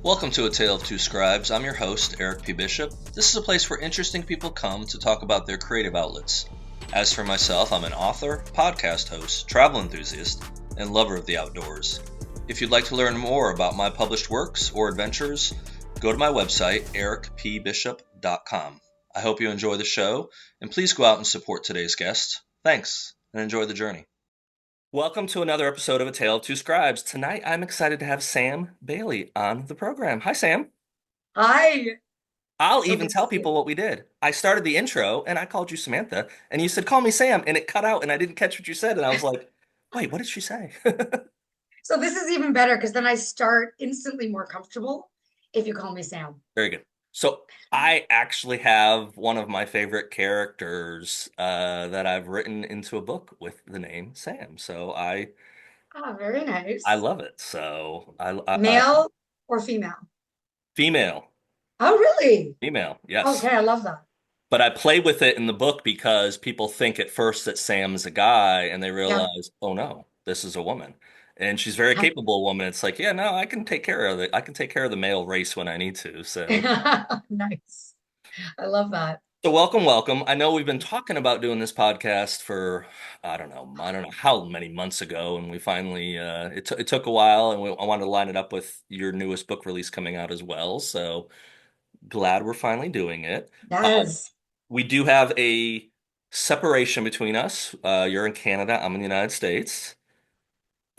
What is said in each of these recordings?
Welcome to A Tale of Two Scribes. I'm your host, Eric P. Bishop. This is a place where interesting people come to talk about their creative outlets. As for myself, I'm an author, podcast host, travel enthusiast, and lover of the outdoors. If you'd like to learn more about my published works or adventures, go to my website, ericpbishop.com. I hope you enjoy the show, and please go out and support today's guest. Thanks, and enjoy the journey. Welcome to another episode of A Tale of Two Scribes. Tonight, I'm excited to have Sam Bailey on the program. Hi, Sam. Hi. I'll So even good to tell see you. people what we did. I started the intro and I called you Samantha, and you said, "Call me Sam," and it cut out, and I didn't catch what you said. And I was like, wait, what did she say? So this is even better because then I start instantly more comfortable if you call me Sam. Very good. So I actually have one of my favorite characters that I've written into a book with the name Sam. So Ah, very I nice. love it. So Male or female? female, Oh, really? female, yes. Okay, I love that. But I play with it in the book because people think at first that Sam's a guy and they Yeah. realize, oh no, this is a woman. And she's a very capable woman. It's like, yeah, no, I can take care of it. I can take care of the male race when I need to. Nice. I love that. So welcome, welcome. I know we've been talking about doing this podcast for, I don't know how many months ago, and we finally, it took a while, and I wanted to line it up with your newest book release coming out as well. So glad we're finally doing it. Yes. We do have a separation between us. You're in Canada, I'm in the United States.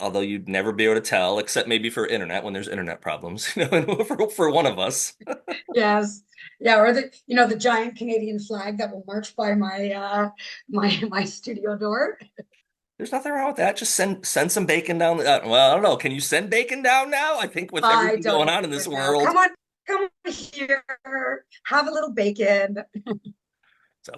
Although you'd never be able to tell, except maybe for internet when there's internet problems, for one of us. Yes. Yeah, or the giant Canadian flag that will march by my studio door. There's nothing wrong with that. Just send some bacon down. Well, I don't know. Can you send bacon down now? I think with I everything don't going on in this even know. world. Come on here. Have a little bacon. So,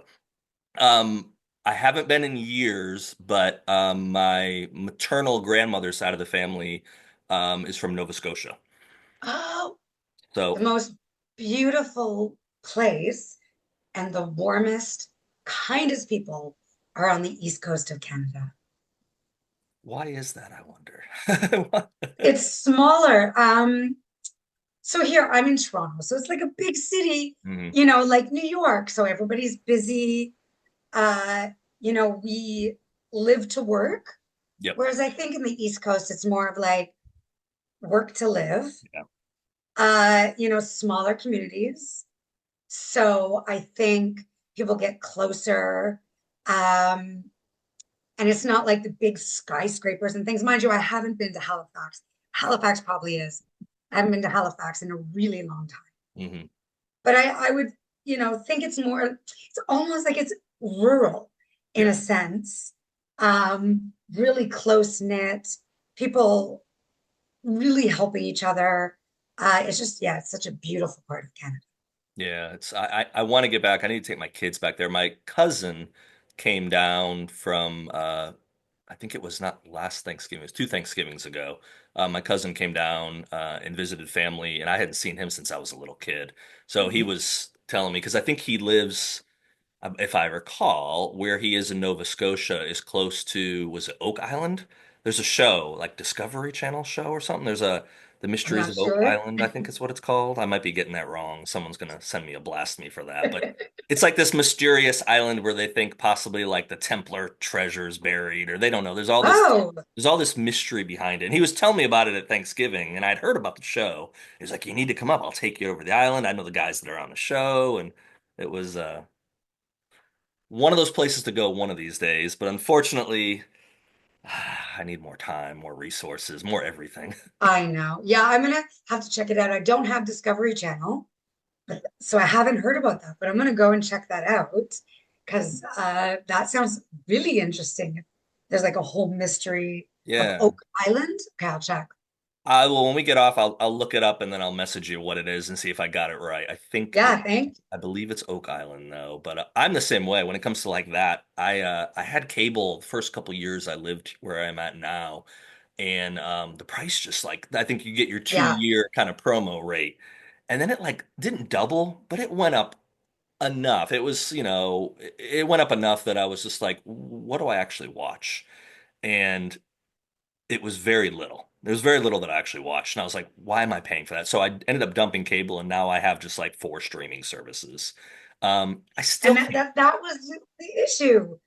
um, I haven't been in years, but my maternal grandmother's side of the family is from Nova Scotia. Oh, the So most beautiful place and the warmest, kindest people are on the east coast of Canada. why is that, I wonder? It's smaller. So here I'm in Toronto, so it's like a big city, Mhm. like New York. So everybody's busy. Uh, we live to work, Yep. whereas I think in the East Coast it's more of like work to live. Yeah. Smaller communities. So I think people get closer. Um, and it's not like the big skyscrapers and things. Mind you, I haven't been to Halifax. Halifax probably is. I haven't been to Halifax in a really long time. Hmm. But I would, think it's almost like it's rural in Yeah. a sense. Really close knit, people really helping each other. It's just, yeah, it's such a beautiful part of Canada. Yeah. I want to get back. I need to take my kids back there. My cousin came down from I think it was not last Thanksgiving, it was two Thanksgivings ago. My cousin came down and visited family, and I hadn't seen him since I was a little kid. So he Mhm. was telling me, because I think he lives, if I recall, where he is in Nova Scotia is close to, was it Oak Island? There's a show, like Discovery Channel show or something. There's The I'm Mysteries not of Oak sure. Island, I think is what it's called. I might be getting that wrong. Someone's gonna send me a blast me for that. But it's like this mysterious island where they think possibly like the Templar treasures buried, or they don't know. Oh, There's all this mystery behind it. And he was telling me about it at Thanksgiving, and I'd heard about the show. He was like, "You need to come up. I'll take you over the island. I know the guys that are on the show." And it was one of those places to go one of these days. But unfortunately, I need more time, more resources, more everything. I know. Yeah, I'm gonna have to check it out. I don't have Discovery Channel, so I haven't heard about that, but I'm gonna go and check that out because that sounds really interesting. There's like a whole mystery of Yeah. Oak Island. Okay, I'll check. I will, when we get off, I'll look it up and then I'll message you what it is and see if I got it right. Yeah, thank I believe it's Oak Island though, but I'm the same way when it comes to like that. I had cable the first couple years I lived where I'm at now, and the price just like I think you get your two yeah. year kind of promo rate, and then it like didn't double, but it went up enough. It was, it went up enough that I was just like, what do I actually watch? And it was very little. There's very little that I actually watched, and I was like, why am I paying for that? So I ended up dumping cable, and now I have just like four streaming services. I still And that can't. that, that was the issue.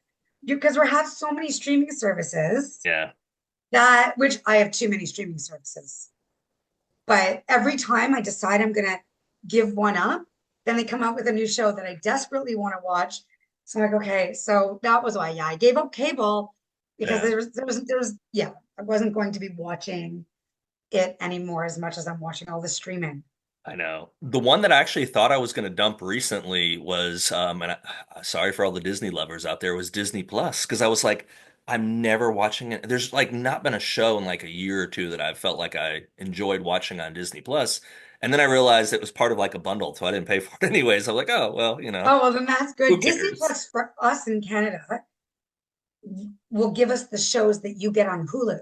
Because we have so many streaming services Yeah, that which I have too many streaming services. But every time I decide I'm gonna give one up, then they come out with a new show that I desperately want to watch. So I'm like, okay, so that was why, yeah, I gave up cable because yeah. there was yeah, I wasn't going to be watching it anymore as much as I'm watching all the streaming. I know. The one that I actually thought I was going to dump recently was, sorry for all the Disney lovers out there, was Disney Plus. Because I was like, I'm never watching it. There's like not been a show in like a year or two that I felt like I enjoyed watching on Disney Plus. And then I realized it was part of like a bundle, so I didn't pay for it anyways. I'm like, oh, well, Oh, well, then that's who good. Disney cares? Plus for us in Canada will give us the shows that you get on Hulu.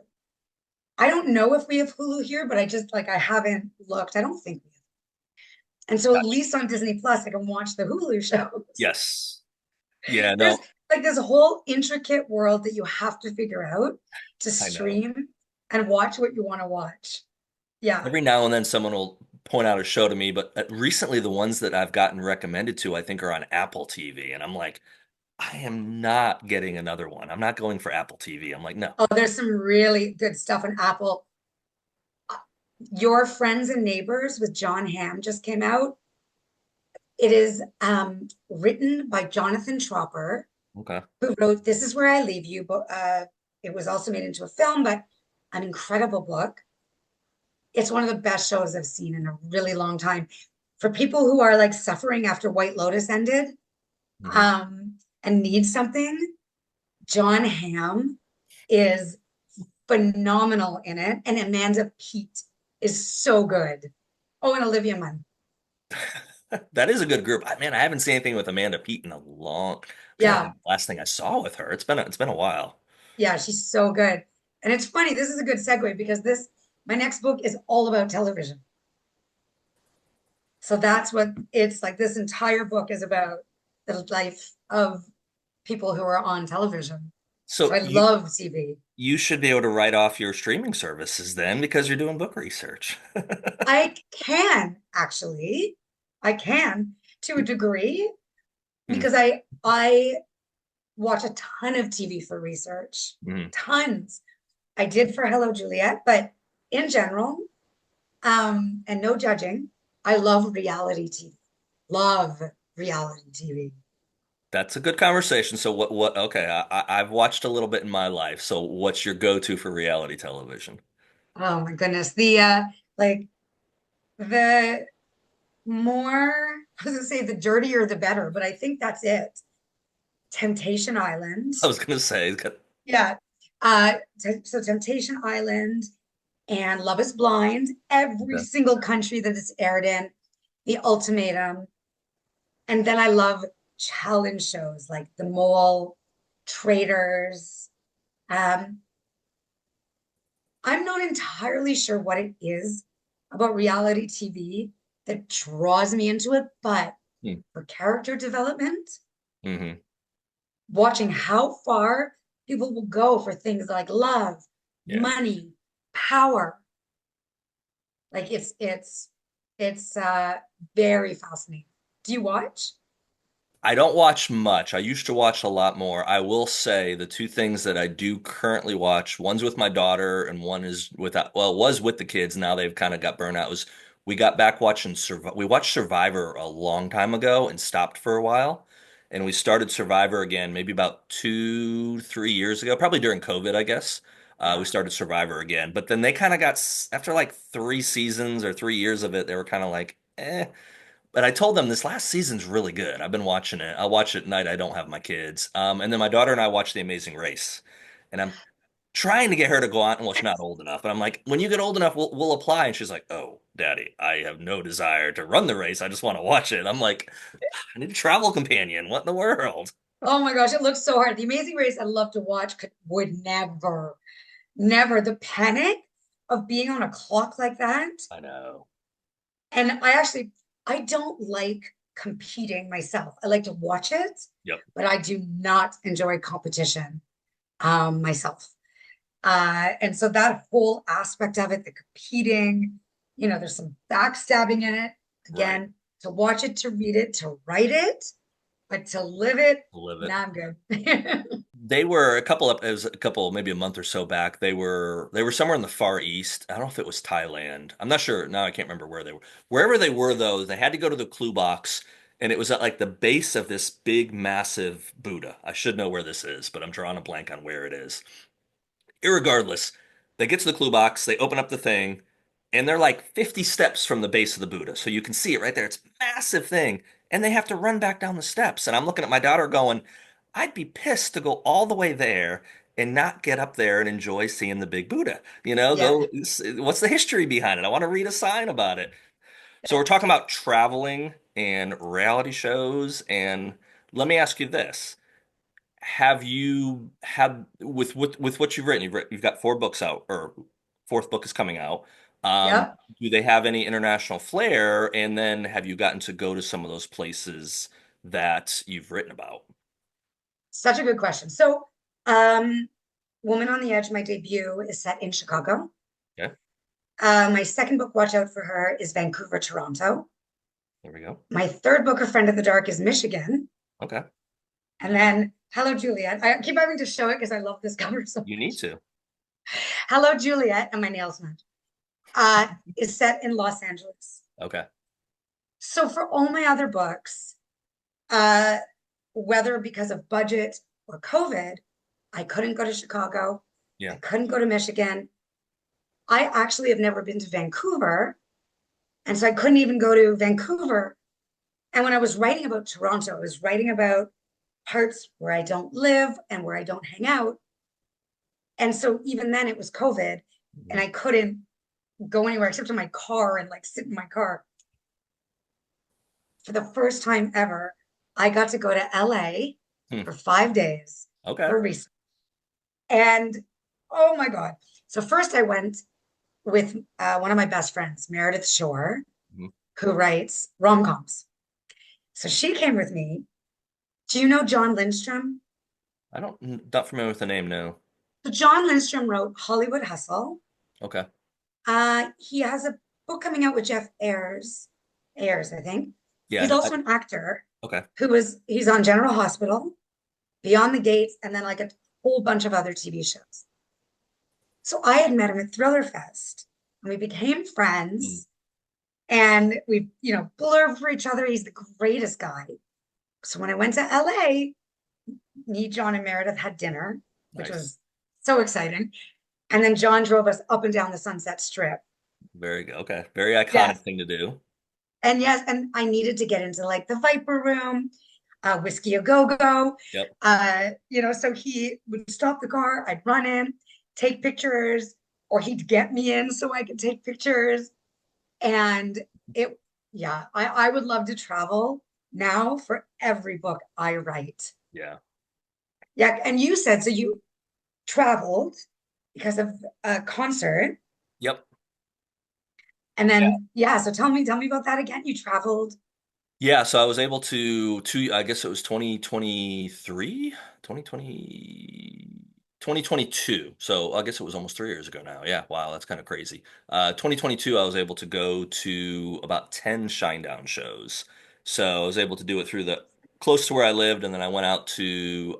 I don't know if we have Hulu here, but I just like I haven't looked. I don't think we have. And so at Gotcha. least on Disney Plus, I can watch the Hulu shows. Yes. Yeah, There's no, like this whole intricate world that you have to figure out to I know. stream and watch what you want to watch. Yeah. Every now and then someone will point out a show to me, but recently the ones that I've gotten recommended to, I think, are on Apple TV. And I'm like, I am not getting another one. I'm not going for Apple TV. I'm like, no. Oh, there's some really good stuff on Apple. Your Friends and Neighbors with John Hamm just came out. It is written by Jonathan Tropper, Okay. who wrote This Is Where I Leave You, but it was also made into a film, but an incredible book. It's one of the best shows I've seen in a really long time. For people who are like suffering after White Lotus ended, Hmm. and need something, John Hamm is phenomenal in it, and Amanda Peet is so good. Oh, and Olivia Munn. That is a good group. Man, I haven't seen anything with Amanda Peet in a long. I'm trying to Yeah, think of the last thing I saw with her. It's been a while. yeah, she's so good. And it's funny, this is a good segue because this my next book is all about television. So that's what it's like. This entire book is about the life of people who are on television. So So I you love TV. you should be able to write off your streaming services then because you're doing book research. I can actually, I can to a degree Hmm. because I watch a ton of TV for research, Hmm. tons. I did for Hello Juliet, but in general, and no judging, I love reality TV. Love reality TV. That's a good conversation. So what okay, I've watched a little bit in my life. So what's your go-to for reality television? Oh my goodness. Like the more, I was gonna say the dirtier the better, but I think that's it. Temptation Island. I was gonna say, Yeah. So Temptation Island and Love is Blind, every okay. single country that it's aired in, The Ultimatum. And then I love challenge shows like The Mole, Traders. Um, I'm not entirely sure what it is about reality TV that draws me into it, but Hmm. for character development, Hmm. watching how far people will go for things like love, Yeah. money, power. Like it's very fascinating. Do you watch? I don't watch much. I used to watch a lot more. I will say the two things that I do currently watch, one's with my daughter and one is without, well, it was with the kids. Now they've kind of got burnt out. Was we got back watching we watched Survivor a long time ago and stopped for a while. And we started Survivor again maybe about 2, 3 years ago, probably during COVID, I guess. We Yeah. started Survivor again. But then they kind of got, after like 3 seasons or 3 years of it, they were kind of like, eh. But I told them this last season's really good. I've been watching it. I watch it at night. I don't have my kids. And then my daughter and I watch The Amazing Race. And I'm trying to get her to go on. Well, she's not old enough, but I'm like, when you get old enough, we'll apply. And she's like, oh, Daddy, I have no desire to run the race. I just want to watch it. I'm like, I need a travel companion. What in the world? Oh my gosh, it looks so hard. The Amazing Race, I'd love to watch, would never, never. The panic of being on a clock like that. I know. And I don't like competing myself. I like to watch it, Yep. but I do not enjoy competition myself. And so that whole aspect of it, the competing, there's some backstabbing in it. Right. Again, to watch it, to read it, to write it, but to live it, Live it. now I'm good. They were a couple of, it was a couple, maybe a month or so back. They were somewhere in the Far East. I don't know if it was Thailand. I'm not sure. Now I can't remember where they were. Wherever they were though, they had to go to the clue box, and it was at like the base of this big, massive Buddha. I should know where this is, but I'm drawing a blank on where it is. Irregardless, they get to the clue box, they open up the thing, and they're like 50 steps from the base of the Buddha. So you can see it right there. It's a massive thing. And they have to run back down the steps. And I'm looking at my daughter going, I'd be pissed to go all the way there and not get up there and enjoy seeing the big Buddha. Yeah. Go, what's the history behind it? I want to read a sign about it. So we're talking about traveling and reality shows. And let me ask you this. Have you had with what you've got four books out, or fourth book is coming out. Yep. Do they have any international flair? And then have you gotten to go to some of those places that you've written about? Such a good question. So, um, Woman on the Edge, my debut, is set in Chicago. Okay, My second book, Watch Out for Her, is Vancouver, Toronto. there we go. My third book, A Friend in the Dark, is Michigan. Okay, And then Hello, Juliet. I keep having to show it because I love this cover so you need much. to. Hello, Juliet, and my nails match, is set in Los Angeles. Okay, So for all my other books, uh, whether because of budget or COVID, I couldn't go to Chicago. I yeah. couldn't go to Michigan. I actually have never been to Vancouver. And so I couldn't even go to Vancouver. And when I was writing about Toronto, I was writing about parts where I don't live and where I don't hang out. And so even then it was COVID and Mhm. I couldn't go anywhere except in my car and like sit in my car. For the first time ever, I got to go to LA Hmm. for 5 days Okay. for research. And oh my God. So first I went with one of my best friends, Meredith Shore, Mhm. who writes rom-coms. So she came with me. Do you know John Lindstrom? I don't not familiar with the name, no. So John Lindstrom wrote Hollywood Hustle. Okay. He has a book coming out with Jeff Ayers, I think. He's Yeah. also an actor Okay. he's on General Hospital, Beyond the Gates, and then like a whole bunch of other TV shows. So I had met him at Thriller Fest and we became Hmm. friends and we, blurred for each other. He's the greatest guy. So when I went to LA, me, John, and Meredith had dinner, which Nice. was so exciting. And then John drove us up and down the Sunset Strip. Very good. Okay. Very iconic Yes. thing to do. And yes, and I needed to get into like the Viper Room, Whiskey A Go Go. Yep. So he would stop the car, I'd run in, take pictures, or he'd get me in so I could take pictures. And it, yeah, I would love to travel now for every book I write. Yeah. Yeah. And you said, so you traveled because of a concert. Yep. And then, yeah, so tell me about that again. You traveled. Yeah, so I was able I guess it was 2023, 2022. So I guess it was almost 3 years ago now. Yeah, wow, that's kind of crazy. 2022, I was able to go to about 10 Shinedown shows. So I was able to do it through the close to where I lived, and then I went out to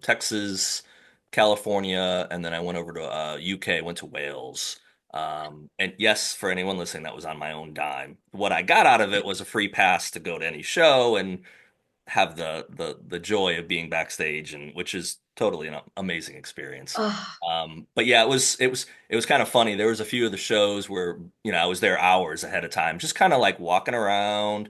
Texas, California, and then I went over to UK, went to Wales. And yes, for anyone listening, that was on my own dime. What I got out of it was a free pass to go to any show and have the joy of being backstage, and which is totally an amazing experience. Oh, But yeah, it was kind of funny. There was a few of the shows where I was there hours ahead of time, just kind of like walking around,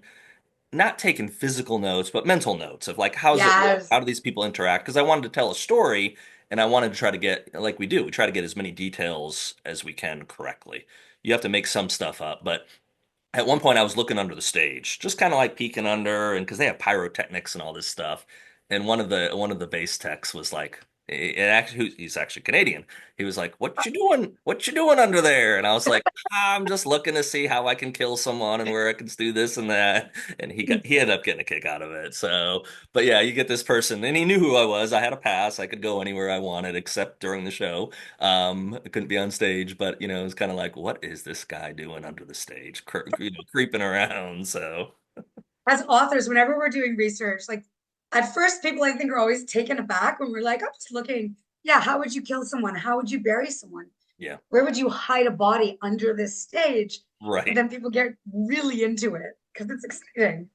not taking physical notes, but mental notes of like, how's it look? yes. How do these people interact? Because I wanted to tell a story and I wanted to try to get, like we try to get as many details as we can correctly. You have to make some stuff up, but at one point I was looking under the stage, just kind of like peeking under, and because they have pyrotechnics and all this stuff. And one of the bass techs was like, And actually, he's actually Canadian. He was like, "What you doing? What you doing under there?" And I was like, "I'm just looking to see how I can kill someone and where I can do this and that." And he ended up getting a kick out of it. So, but yeah, you get this person, and he knew who I was. I had a pass. I could go anywhere I wanted except during the show. I couldn't be on stage, but it was kind of like, what is this guy doing under the stage? Creeping around. So. As authors, whenever we're doing research, like at first, people I think are always taken aback when we're like, I'm just looking, yeah, how would you kill someone? How would you bury someone? Yeah, Where would you hide a body under this stage? But right. then people get really into it because it's exciting.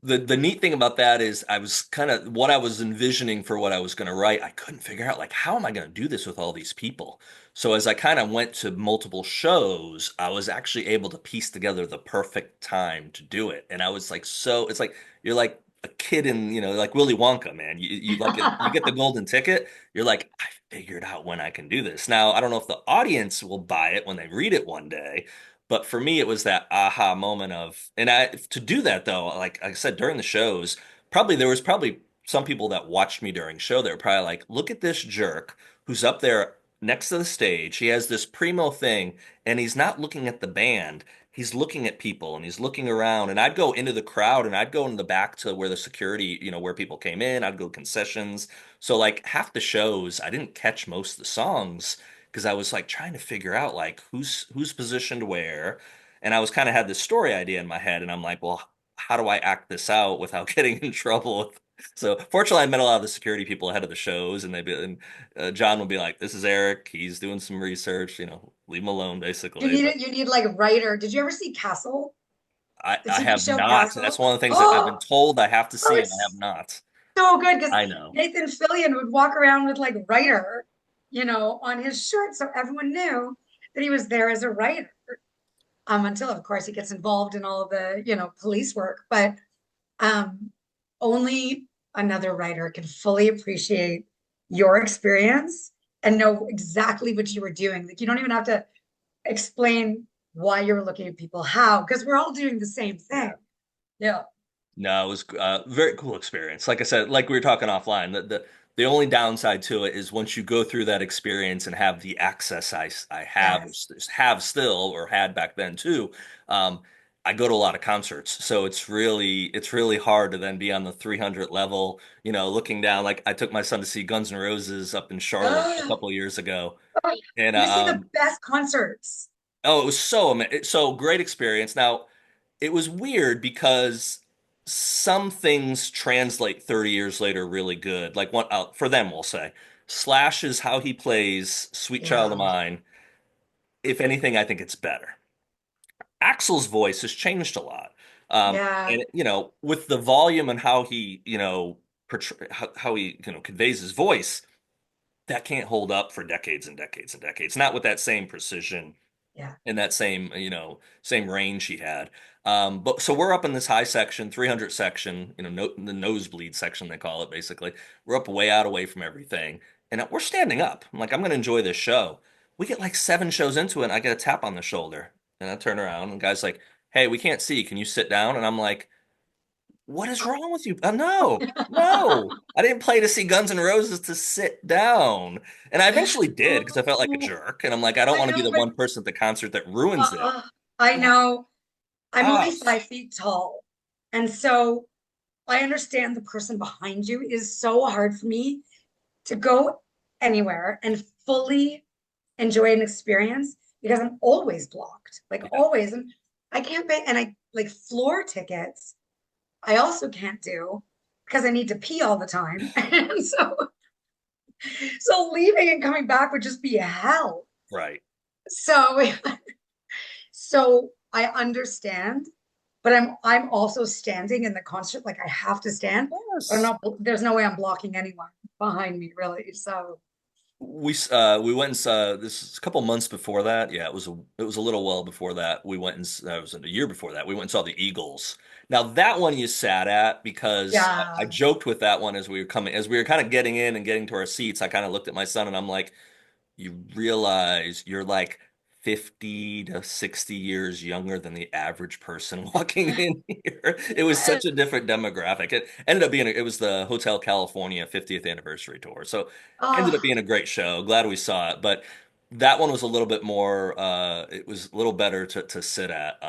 The neat thing about that is I was kind of what I was envisioning for what I was going to write. I couldn't figure out like how am I going to do this with all these people. So as I kind of went to multiple shows, I was actually able to piece together the perfect time to do it. And I was like, so it's like you're like a kid in, like Willy Wonka, man. You like it, you get the golden ticket. You're like, I figured out when I can do this. Now, I don't know if the audience will buy it when they read it one day, but for me, it was that aha moment of, and to do that though, like I said during the shows, there was probably some people that watched me during show. They were probably like, look at this jerk who's up there next to the stage. He has this primo thing, and he's not looking at the band. He's looking at people and he's looking around. And I'd go into the crowd and I'd go in the back to where the security, where people came in. I'd go concessions. So like half the shows, I didn't catch most of the songs because I was like trying to figure out like who's positioned where, and I was kind of had this story idea in my head, and I'm like, well, how do I act this out without getting in trouble? So fortunately, I met a lot of the security people ahead of the shows, and John would be like, "This is Eric. He's doing some research. Leave him alone, You basically." need But it. You need like a writer. Did you ever see Castle, the I TV have show not. That's Castle? one of the things that I've been Oh, told I have to oh, see, and I have it's not. so good because I know. Nathan Fillion would walk around with like writer, on his shirt, so everyone knew that he was there as a writer. Until of course he gets involved in all of the, police work, but um, only another writer can fully appreciate your experience and know exactly what you were doing. Like you don't even have to explain why you were looking at people, how, because we're all doing the same thing. Yeah. Yeah. No, it was a very cool experience. Like I said, like we were talking offline, the only downside to it is once you go through that experience and have the access I have or Yes. have still or had back then too. um, I go to a lot of concerts, so it's really hard to then be on the 300 level, looking down. Like I took my son to see Guns N' Roses up in Charlotte a couple of years ago, and You see the best concerts. oh, it was so great experience. Now it was weird because some things translate 30 years later really good. Like one for them, we'll say. Slash is how he plays Sweet Child of Yeah. Mine. If anything, I think it's better. Axel's voice has changed a lot. Yeah. And with the volume and how he, how he, conveys his voice, that can't hold up for decades and decades and decades. Not with that same precision Yeah. in that same same range he had. But so we're up in this high section, 300 section, the nosebleed section they call it, basically. We're up way out away from everything, and we're standing up. I'm like, I'm gonna enjoy this show. We get like 7 shows into it, and I get a tap on the shoulder, and I turn around, and the guy's like, "Hey, we can't see. Can you sit down?" And I'm like, "What is wrong with you?" No, no. I didn't play to see Guns N' Roses to sit down. And I eventually did because I felt like a Oh, jerk. And I'm like, I don't I want to be know, the but one person at the concert that ruins it. uh, I But, know I'm only ah, 5 feet tall. And so I understand the person behind you is so hard for me to go anywhere and fully enjoy an experience because I'm always blocked, like yeah, always. And I can't pay, and I like floor tickets, I also can't do because I need to pee all the time. And so leaving and coming back would just be hell. right. So so I understand, but I'm also standing in the concert, like I have to stand, but I'm Yes. not, there's no way I'm blocking anyone behind me, really. So We went and saw this is a couple months before that. Yeah, it was a little while before that. We went and that was a year before that. We went and saw the Eagles. Now that one you sat at because I yeah. joked with that one as we were kind of getting in and getting to our seats. I kind of looked at my son and I'm like, you realize you're like 50 to 60 years younger than the average person walking in here. It was such a different demographic. It ended up being, it was the Hotel California 50th anniversary tour. So ended up Oh, being a great show. Glad we saw it. But that one was a little bit more, it was a little better to sit at.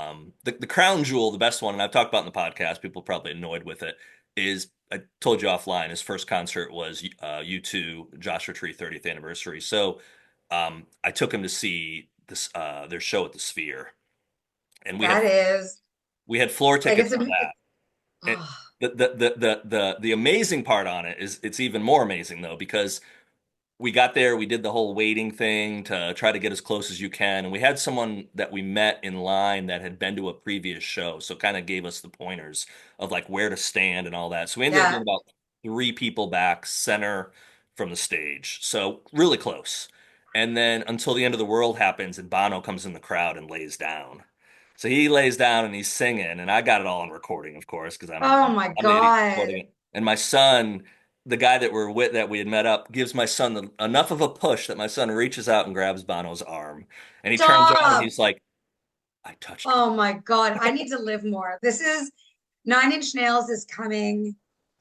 The crown jewel, the best one, and I've talked about in the podcast, people are probably annoyed with it, is I told you offline, his first concert was U2 Joshua Tree 30th anniversary. So I took him to see this their show at the Sphere, and that is we had floor like tickets for that. And oh, the amazing part on it is it's even more amazing though because we got there, we did the whole waiting thing to try to get as close as you can. And we had someone that we met in line that had been to a previous show, so kind of gave us the pointers of like where to stand and all that. So we ended up being yeah. about 3 people back center from the stage. So really close. And then until the end of the world happens and Bono comes in the crowd and lays down. So he lays down and he's singing, and I got it all on recording, of course, because Oh my I'm the idiot God. recording it. And my son, the guy that we're with that we had met up gives my son enough of a push that my son reaches out and grabs Bono's arm. And he turns around and Stop. he's like, I touched Oh my God. I need to live more. This is Nine Inch Nails is coming.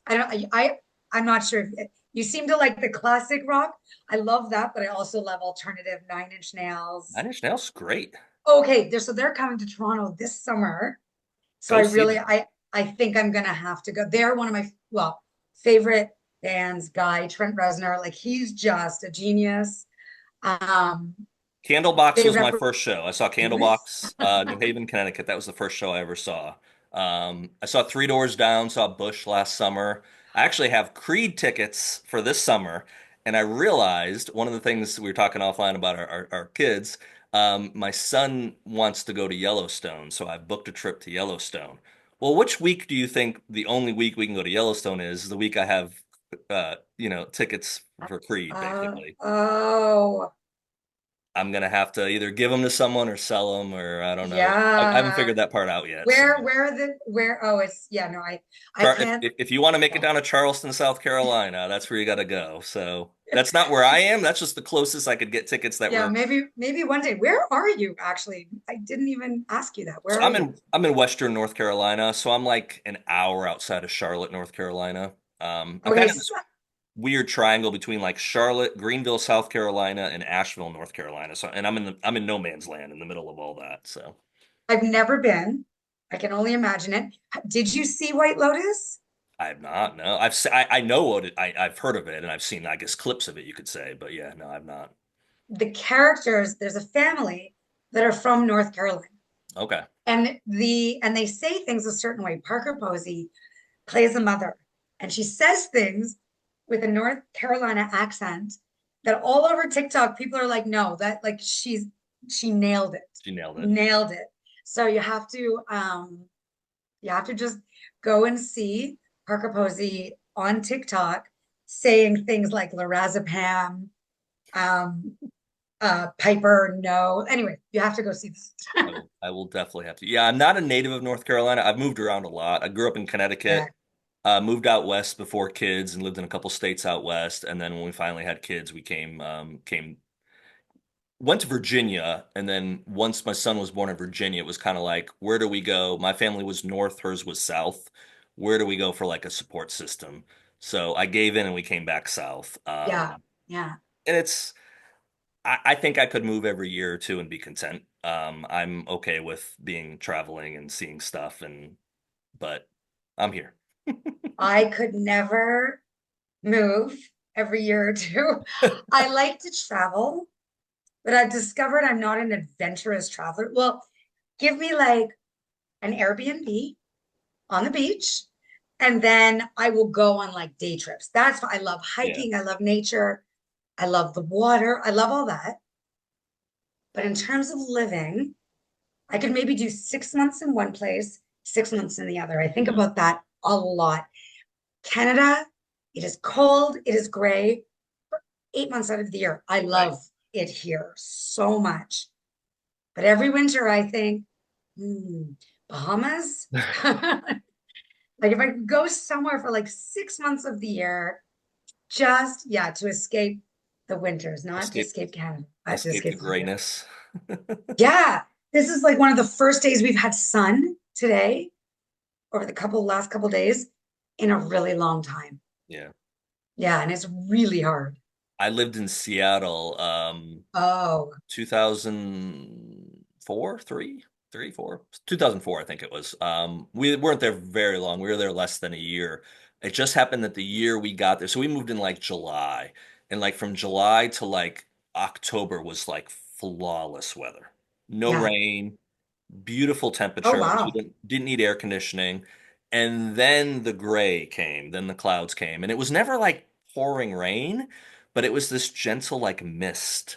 I don't I'm not sure if you seem to like the classic rock. I love that, but I also love alternative Nine Inch Nails. Nine Inch Nails. Great. Okay, they're coming to Toronto this summer. So Go see them. I think I'm gonna have to go. They're one of my favorite bands, Guy Trent Reznor. Like he's just a genius. Um, Candlebox they was my represent first show. I saw Lewis. Candlebox, New Haven, Connecticut. That was the first show I ever saw. I saw Three Doors Down, saw Bush last summer. I actually have Creed tickets for this summer, and I realized one of the things we were talking offline about our kids. My son wants to go to Yellowstone, so I booked a trip to Yellowstone. Well, which week do you think the only week we can go to Yellowstone is? The week I have, tickets for Creed, basically. Oh, I'm gonna have to either give them to someone or sell them, or I don't know. I haven't yeah. figured that part out yet. So, Where oh it's yeah, no, I Char can't if you want to make it down to Charleston, South Carolina, that's where you got to go. So that's not where I am. That's just the closest I could get tickets that yeah, were. maybe one day. Where are you actually? I didn't even ask you that. Where So are you? I'm in Western North Carolina. So I'm like an hour outside of Charlotte, North Carolina. I'm Okay, kind of this weird triangle between like Charlotte, Greenville, South Carolina, and Asheville, North Carolina. So, and I'm in no man's land in the middle of all that. So. I've never been. I can only imagine it. Did you see White Lotus? I have not. No, I know what I've heard of it and I've seen I guess clips of it you could say, but yeah, no, I've not. The characters, there's a family that are from North Carolina. Okay. And they say things a certain way. Parker Posey plays a mother, and she says things with a North Carolina accent that all over TikTok people are like, no, that like she nailed it. She nailed it. Nailed it. So you have to just go and see Parker Posey on TikTok saying things like Lorazepam, um, Piper, no. Anyway, you have to go see that. I will definitely have to. Yeah, I'm not a native of North Carolina. I've moved around a lot. I grew up in Yeah, Connecticut, moved out west before kids and lived in a couple states out west. And then when we finally had kids, we went to Virginia. And then once my son was born in Virginia, it was kind of like, where do we go? My family was north, hers was south. Where do we go for like a support system? So I gave in and we came back south. yeah, yeah. And I think I could move every year or two and be content. I'm okay with being traveling and seeing stuff but I'm here. I could never move every year or two. I like to travel, but I've discovered I'm not an adventurous traveler. Well, give me like an Airbnb on the beach, and then I will go on like day trips. I love Yeah. hiking, I love nature, I love the water, I love all that. But in terms of living, I could maybe do 6 months in one place, 6 months in the other. I think Mhm. about that a lot. Canada, it is cold, it is gray for 8 months out of the year. I Right. love it here so much. But every winter, I think, Bahamas. Like if I could go somewhere for like 6 months of the year, just yeah, to escape the winters, not to Escape escape Canada, but to escape the escape the winter. grayness. Yeah, this is like one of the first days we've had sun today over the last couple days in a really long time. Yeah. Yeah, and it's really hard. I lived in Seattle, Oh, 2004, 4, 2004, I think it was. We weren't there very long. We were there less than a year. It just happened that the year we got there, so we moved in like July, and like from July to like October was like flawless weather. No yeah. rain, beautiful Oh, temperatures. We wow. didn't need air conditioning. And then the gray came, then the clouds came. And it was never like pouring rain, but it was this gentle like mist.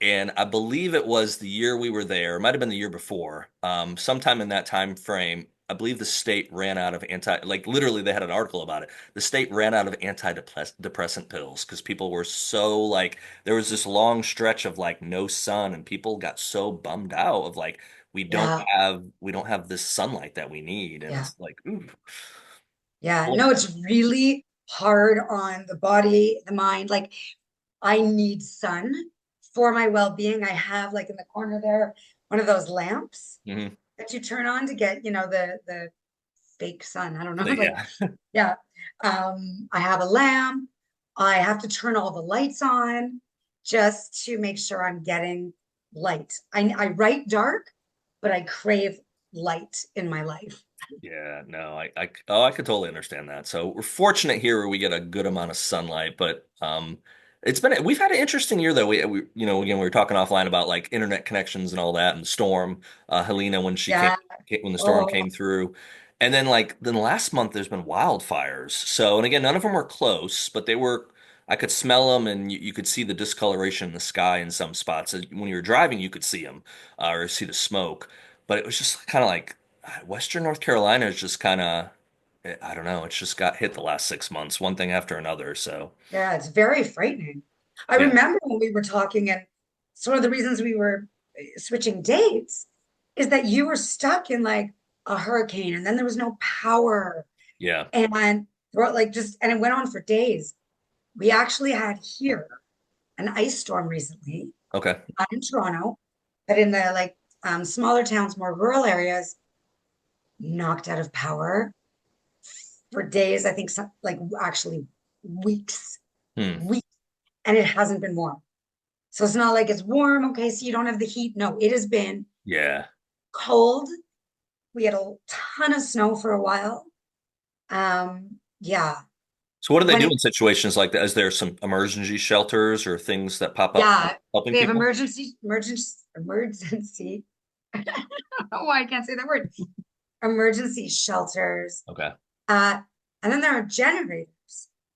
And I believe it was the year we were there, it might have been the year before. Sometime in that time frame, I believe the state ran out of like literally they had an article about it. The state ran out of antidepressant pills because people were so like, there was this long stretch of like no sun and people got so bummed out of like, Yeah, we don't have this sunlight that we need. And yeah, it's like, ooh. yeah. Well, No, it's really hard on the body, the mind. Like, I need sun for my well-being. I have like in the corner there one of those lamps mhm. that you turn on to get, the fake sun. I don't know, like Yeah. yeah. I have a lamp. I have to turn all the lights on just to make sure I'm getting light. I write dark, but I crave light in my life. Yeah, no, oh, I could totally understand that. So we're fortunate here where we get a good amount of sunlight, but we've had an interesting year though. Again, we were talking offline about like internet connections and all that, and the storm, Helena when Yeah. when the storm Oh, came through, and then last month there's been wildfires. So and again, none of them were close, but they were. I could smell them, and you could see the discoloration in the sky in some spots. When you were driving, you could see them or see the smoke, but it was just kind of like. Western North Carolina is just kind of, I don't know, it's just got hit the last 6 months, one thing after another. So, yeah, it's very frightening. I yeah, remember when we were talking, and it's one of the reasons we were switching dates is that you were stuck in like a hurricane, and then there was no power, yeah, and and it went on for days. We actually had here an ice storm recently, okay, not in Toronto, but in the smaller towns, more rural areas, knocked out of power for days. I think like actually weeks, hmm, weeks, and it hasn't been warm. So it's not like it's warm. Okay, so you don't have the heat. No, it has been yeah. cold. We had a ton of snow for a while. Yeah. So, what do they When do it, in situations like that? Is there some emergency shelters or things that pop up yeah, helping they have people? emergency. I don't know why I can't say that word. Emergency shelters. Okay, Uh, and then there are generators.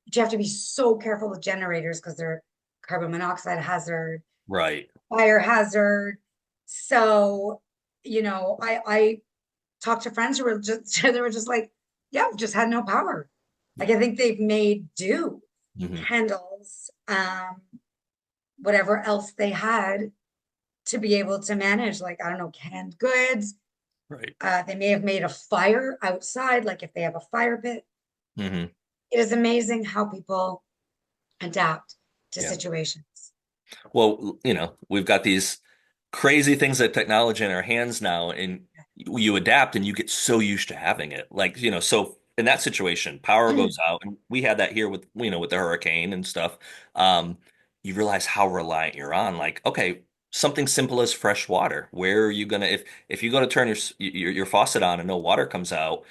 But you have to be so careful with generators because they're carbon monoxide hazard, right. fire hazard. So, I talked to friends who were just they were just like, yeah, we just had no power. Like Yeah. I think they've made do Hmm. candles, whatever else they had to be able to manage, like, I don't know, canned goods. Right. They may have made a fire outside, like if they have a fire pit. Hmm. It is amazing how people adapt to Yeah. situations. Well, we've got these crazy things that technology in our hands now, and you adapt and you get so used to having it. Like, so in that situation, power goes out, and we had that here with, with the hurricane and stuff. Um, you realize how reliant you're on. Like, okay, something simple as fresh water. Where are you gonna, if you go to turn your faucet on and no water comes out,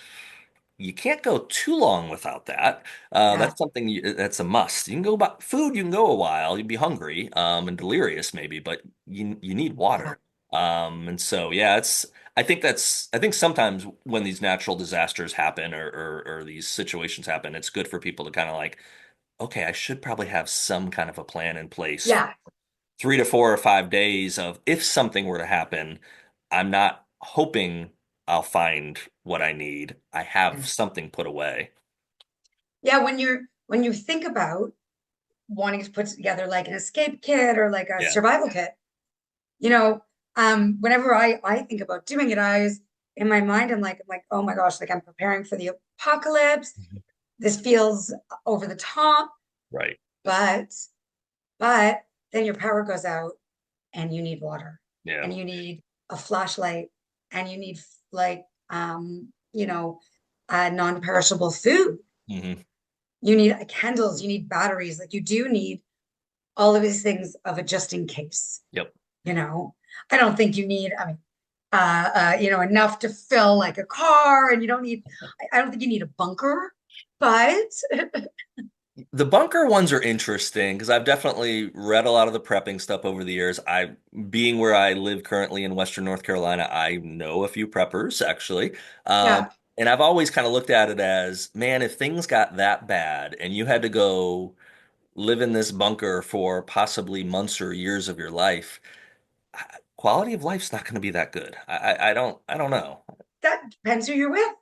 you can't go too long without that. Yeah, That's a must. You can go about food, you can go a while, you'd be hungry, and delirious maybe, but you need yeah, water. And so yeah, I think sometimes when these natural disasters happen or these situations happen, it's good for people to kind of like, okay, I should probably have some kind of a plan in place for yeah. 3 to 4 or 5 days of if something were to happen, I'm not hoping I'll find what I need. I have something put away. Yeah, when you think about wanting to put together like an escape kit or like a Yeah. survival kit, you know, whenever I think about doing it, I was in my mind, I'm like, oh my gosh, like I'm preparing for the apocalypse. Mhm. This feels over the top, Right. but but then your power goes out and you need water. Yeah. and you need a flashlight, and you need like you know, non-perishable food. Hmm. You need candles, you need batteries. Like you do need all of these things of a just in case, Yep. you know. I don't think you need, I mean, enough to fill like a car, and you don't need, I don't think you need a bunker, but The bunker ones are interesting because I've definitely read a lot of the prepping stuff over the years. Being where I live currently in Western North Carolina, I know a few preppers actually. yeah, And I've always kind of looked at it as, man, if things got that bad and you had to go live in this bunker for possibly months or years of your life, quality of life's not going to be that good. I don't know. that depends who you're with.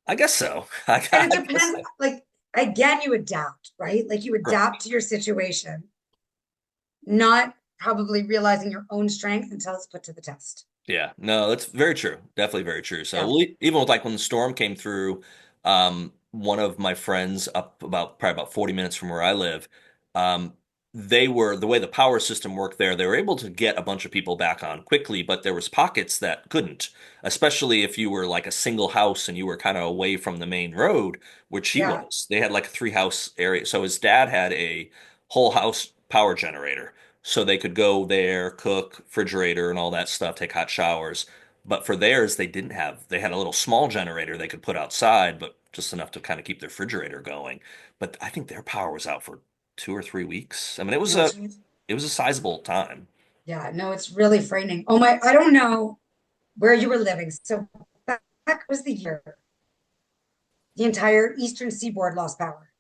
I guess so. And it I guess depends, so. like, again, you adapt, right? Like you Correct. adapt to your situation, not probably realizing your own strength until it's put to the test. Yeah, no, that's very true. Definitely very true. So Yeah, even with like when the storm came through, one of my friends up about probably about 40 minutes from where I live, um, they were the way the power system worked there, they were able to get a bunch of people back on quickly, but there was pockets that couldn't, especially if you were like a single house and you were kind of away from the main road, which he yeah, was. They had like a three house area. So his dad had a whole house power generator so they could go there, cook, refrigerator, and all that stuff, take hot showers. But for theirs, they didn't have. They had a little small generator they could put outside, but just enough to kind of keep their refrigerator going. But I think their power was out for 2 or 3 weeks. I mean, no, it's it was a sizable time. yeah, no, it's really frightening. Oh my, I don't know where you were living. So back was the year the entire eastern seaboard lost power.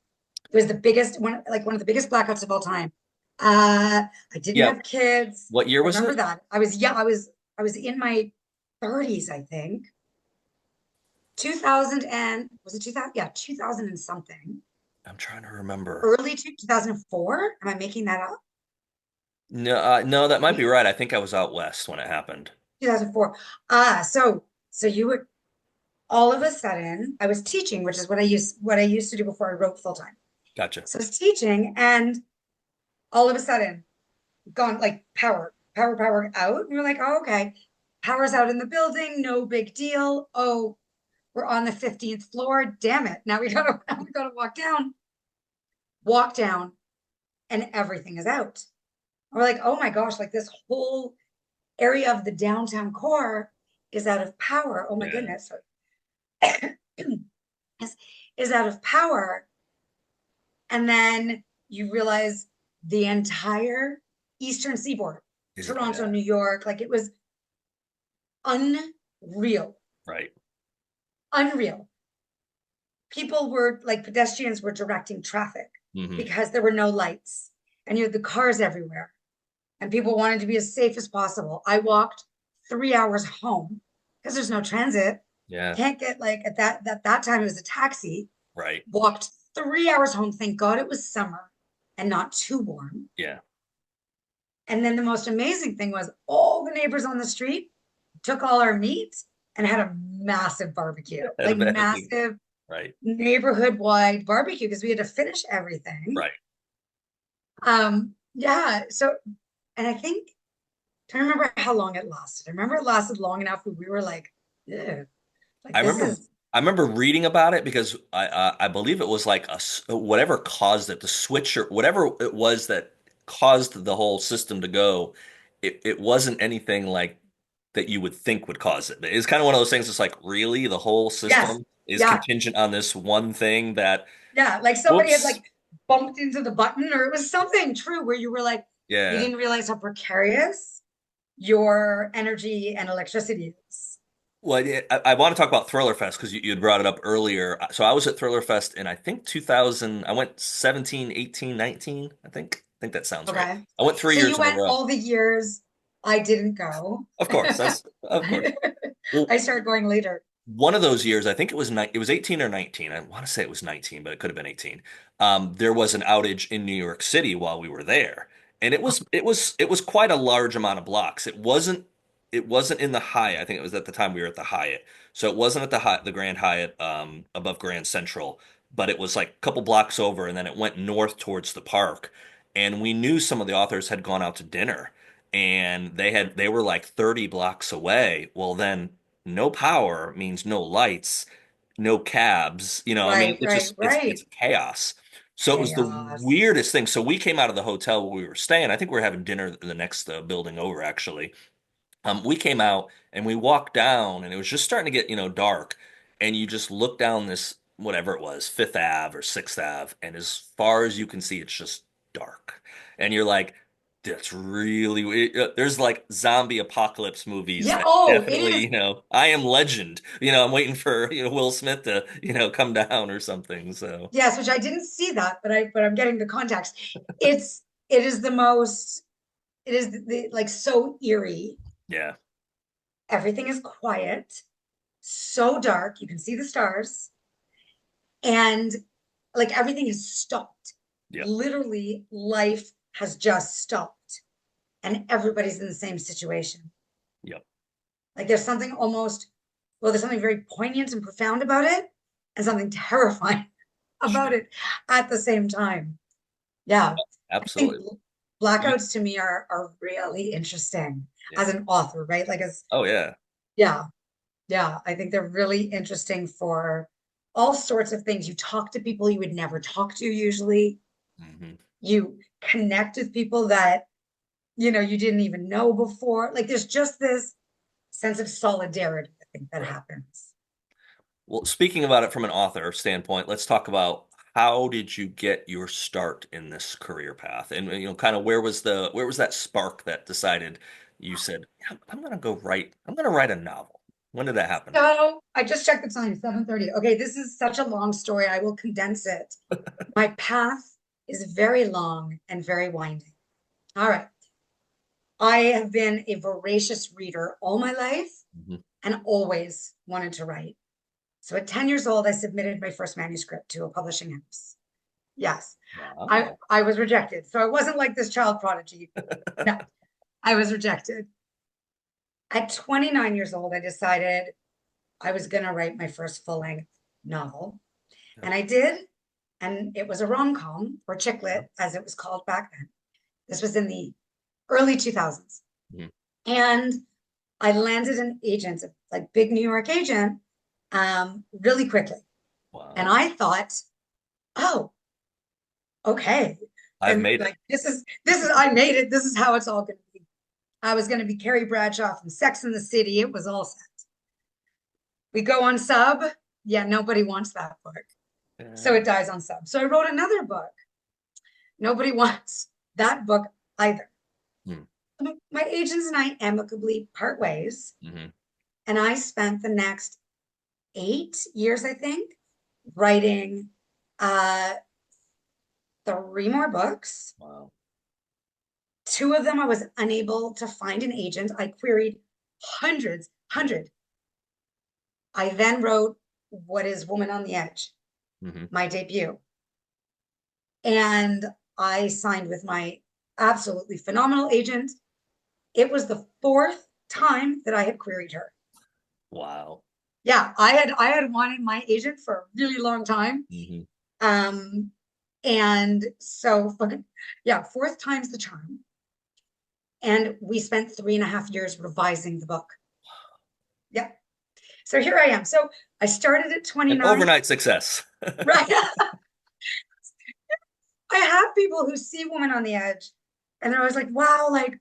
It was the biggest one, like one of the biggest blackouts of all time. I didn't Yeah. have kids. What year I was remember it? that. I was young. I was in my 30s, I think. 2000 and was it 2000? Yeah, 2000 and something. I'm trying to remember. Early 2004. Am I making that up? No, no, that might be right. I think I was out west when it happened. 2004. So you would all of a sudden I was teaching, which is what I used to do before I wrote full time. Gotcha. So I was teaching, and all of a sudden gone like power out. And we're like, oh, okay, power's out in the building, no big deal. Oh, we're on the 15th floor. Damn it. Now we gotta walk down, and everything is out. And we're like, oh my gosh, like this whole area of the downtown core is out of power. Oh my Yeah. goodness. is, is out of power. And then you realize the entire eastern seaboard, Toronto, Yeah. New York, like it was unreal, Right. unreal. People were like pedestrians were directing traffic Hmm. because there were no lights, and you had the cars everywhere, and people wanted to be as safe as possible. I walked 3 hours home because there's no transit. Yeah. Can't get like at that time it was a taxi. Right. Walked 3 hours home. Thank God it was summer and not too warm. Yeah. And then the most amazing thing was all the neighbors on the street took all our meat and had a massive barbecue, I like bet. massive Right. neighborhood wide barbecue because we had to finish everything. Right. Yeah. So, and I think, I don't remember how long it lasted. I remember it lasted long enough where we were like, "Ugh, like I this remember is, I remember reading about it because I believe it was like whatever caused it, the switch or whatever it was that caused the whole system to go. It wasn't anything like that you would think would cause it. It's kind of one of those things. It's like really the whole yes, system is yeah, contingent on this one thing that yeah. Like somebody had whoops. like bumped into the button, or it was something true where you were like, you Yeah. didn't realize how precarious your energy and electricity is. Well, I want to talk about Thriller Fest because you had brought it up earlier. So I was at Thriller Fest in I think 2000. I went 17, 18, 19. I think that sounds right. Okay. I went three So you years in a went row. all the years I didn't go. Of course, that's of course. Well, I started going later. one of those years, I think it was 18 or 19. I want to say it was 19, but it could have been 18. There was an outage in New York City while we were there, and it was quite a large amount of blocks. It wasn't in the Hyatt. I think it was at the time we were at the Hyatt, so it wasn't at the Grand Hyatt above Grand Central, but it was like a couple blocks over, and then it went north towards the park. And we knew some of the authors had gone out to dinner. and they were like 30 blocks away. Well, then no power means no lights, no cabs. I mean, Right, right, it's right. chaos. So it was the Chaos. weirdest thing. So we came out of the hotel where we were staying. I think we were having dinner in the next building over, actually. We came out and we walked down, and it was just starting to get, dark. And you just look down this, whatever it was, Fifth Ave or Sixth Ave, and as far as you can see, it's just dark. And you're like, that's really, there's like zombie apocalypse movies Yeah. that Oh, it definitely, is. I Am Legend. I'm waiting for, Will Smith to, come down or something. So, Yes, which I didn't see that, but I'm getting the context. It's it is the most it is like so eerie. yeah, Everything is quiet, so dark. You can see the stars, and like everything has stopped. yep, Literally, life has just stopped, and everybody's in the same situation. yep. Like there's something almost, well, there's something very poignant and profound about it, and something terrifying about Sure. it at the same time. Yeah. I think Absolutely. You- blackouts to me are really interesting Yeah. as an author, right? Like as Oh, yeah. yeah, yeah. I think they're really interesting for all sorts of things. You talk to people you would never talk to usually. Hmm. You connect with people that you didn't even know before. Like there's just this sense of solidarity, I think, that Right. happens. Well, speaking about it from an author standpoint, let's talk about how did you get your start in this career path, and kind of where was that spark that decided you said, "Yeah, I'm gonna write a novel." When did that happen? So I just checked the time, 7:30. Okay, this is such a long story. I will condense it. My path is very long and very winding. All right. I have been a voracious reader all my life Mhm. and always wanted to write. So at 10 years old, I submitted my first manuscript to a publishing house. Yes, I, Wow. I was rejected. So I wasn't like this child prodigy. No, I was rejected. At 29 years old, I decided I was going to write my first full length novel. Yeah. And I did. And it was a rom com or chick Yeah. lit, as it was called back then. This was in the early 2000s. Mhm. And I landed an agent, like big New York agent, really quickly. And Wow. I thought, oh, okay. I've And made it. like this is I made it. This is how it's all gonna be. I was gonna be Carrie Bradshaw from Sex and the City. It was all set. We go on sub. Yeah, nobody wants that book. So Yeah. it dies on sub. So I wrote another book. Nobody wants that book either. Hmm. My agents and I amicably part ways. Hmm. And I spent the next 8 years, I think, writing uh, three more books. Wow. Two of them I was unable to find an agent. I queried Yeah. hundred. I then wrote what is Woman on the Edge, Hmm. my debut. And I signed with my absolutely phenomenal agent. It was the fourth time that I had queried her. Wow. Yeah, I had wanted my agent for a really long time. Hmm. Um, and so yeah, fourth time's the charm. And we spent 3.5 years revising the book. Yeah. So here I am. So I started at An 29. overnight success. Right. I have people who see Woman on the Edge and they're always like, wow, like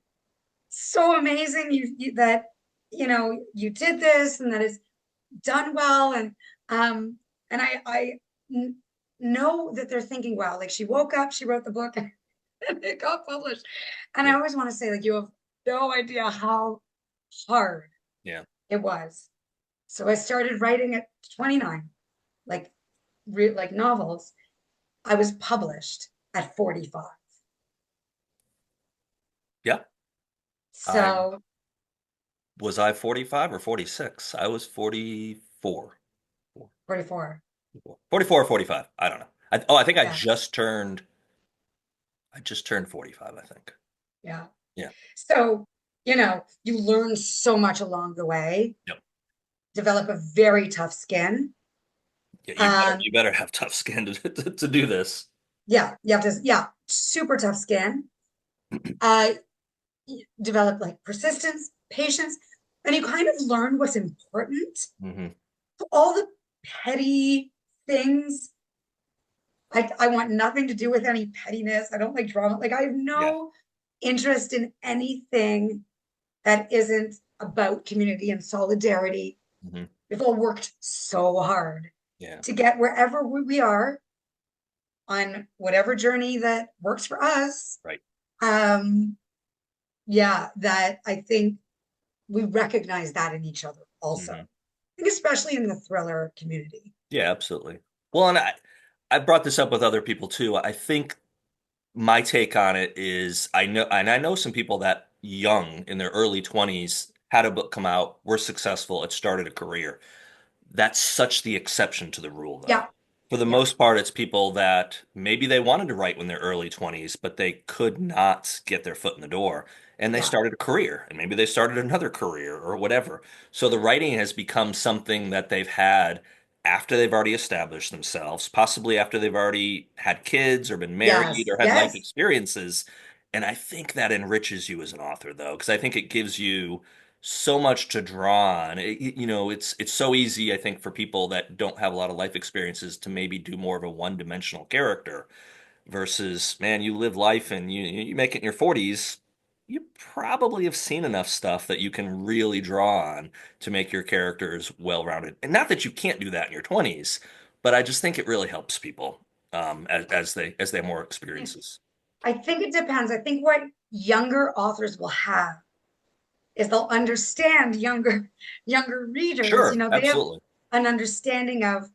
so amazing that you did this and that it's done well. And I know that they're thinking, wow, like she woke up, she wrote the book and it got published. And I Yeah. always want to say, like, you have no idea how hard Yeah. it was. So I started writing at 29, like like novels. I was published at 45. Yeah. I So Was I 45 or 46? I was 44. 44. 44 or 45. I don't know. I think Yeah. I just turned 45, I think. Yeah. Yeah. So, you learn so much along the way, Yep. develop a very tough skin. Yeah, Um, you better have tough skin to do this. yeah, you have to, yeah, super tough skin. Uh, develop like persistence, patience, and you kind of learn what's important. Hmm. All the petty things, I want nothing to do with any pettiness. I don't like drama. Like I have Yeah. no interest in anything that isn't about community and solidarity. Hmm. We've all worked so hard Yeah. to get wherever we are on whatever journey that works for us. Right. Um, yeah, that I think we recognize that in each other also. Hmm. I think especially in the thriller community. Yeah, absolutely. Well, and I brought this up with other people too. I think my take on it is I know some people that young in their early 20s had a book come out, were successful, it started a career. That's such the exception to the rule, though. Yeah, For the yeah, most part, it's people that maybe they wanted to write when they're early 20s, but they could not get their foot in the door. And they yeah, started a career, and maybe they started another career or whatever. So the writing has become something that they've had after they've already established themselves, possibly after they've already had kids or been married yes, or had life yes. experiences. And I think that enriches you as an author, though, because I think it gives you so much to draw on. It's so easy, I think, for people that don't have a lot of life experiences to maybe do more of a one-dimensional character versus, man, you live life and you make it in your 40s. You probably have seen enough stuff that you can really draw on to make your characters well-rounded. And not that you can't do that in your 20s, but I just think it really helps people as they have more experiences. I think it depends. I think what younger authors will have is they'll understand younger readers. Sure, They have absolutely. an understanding of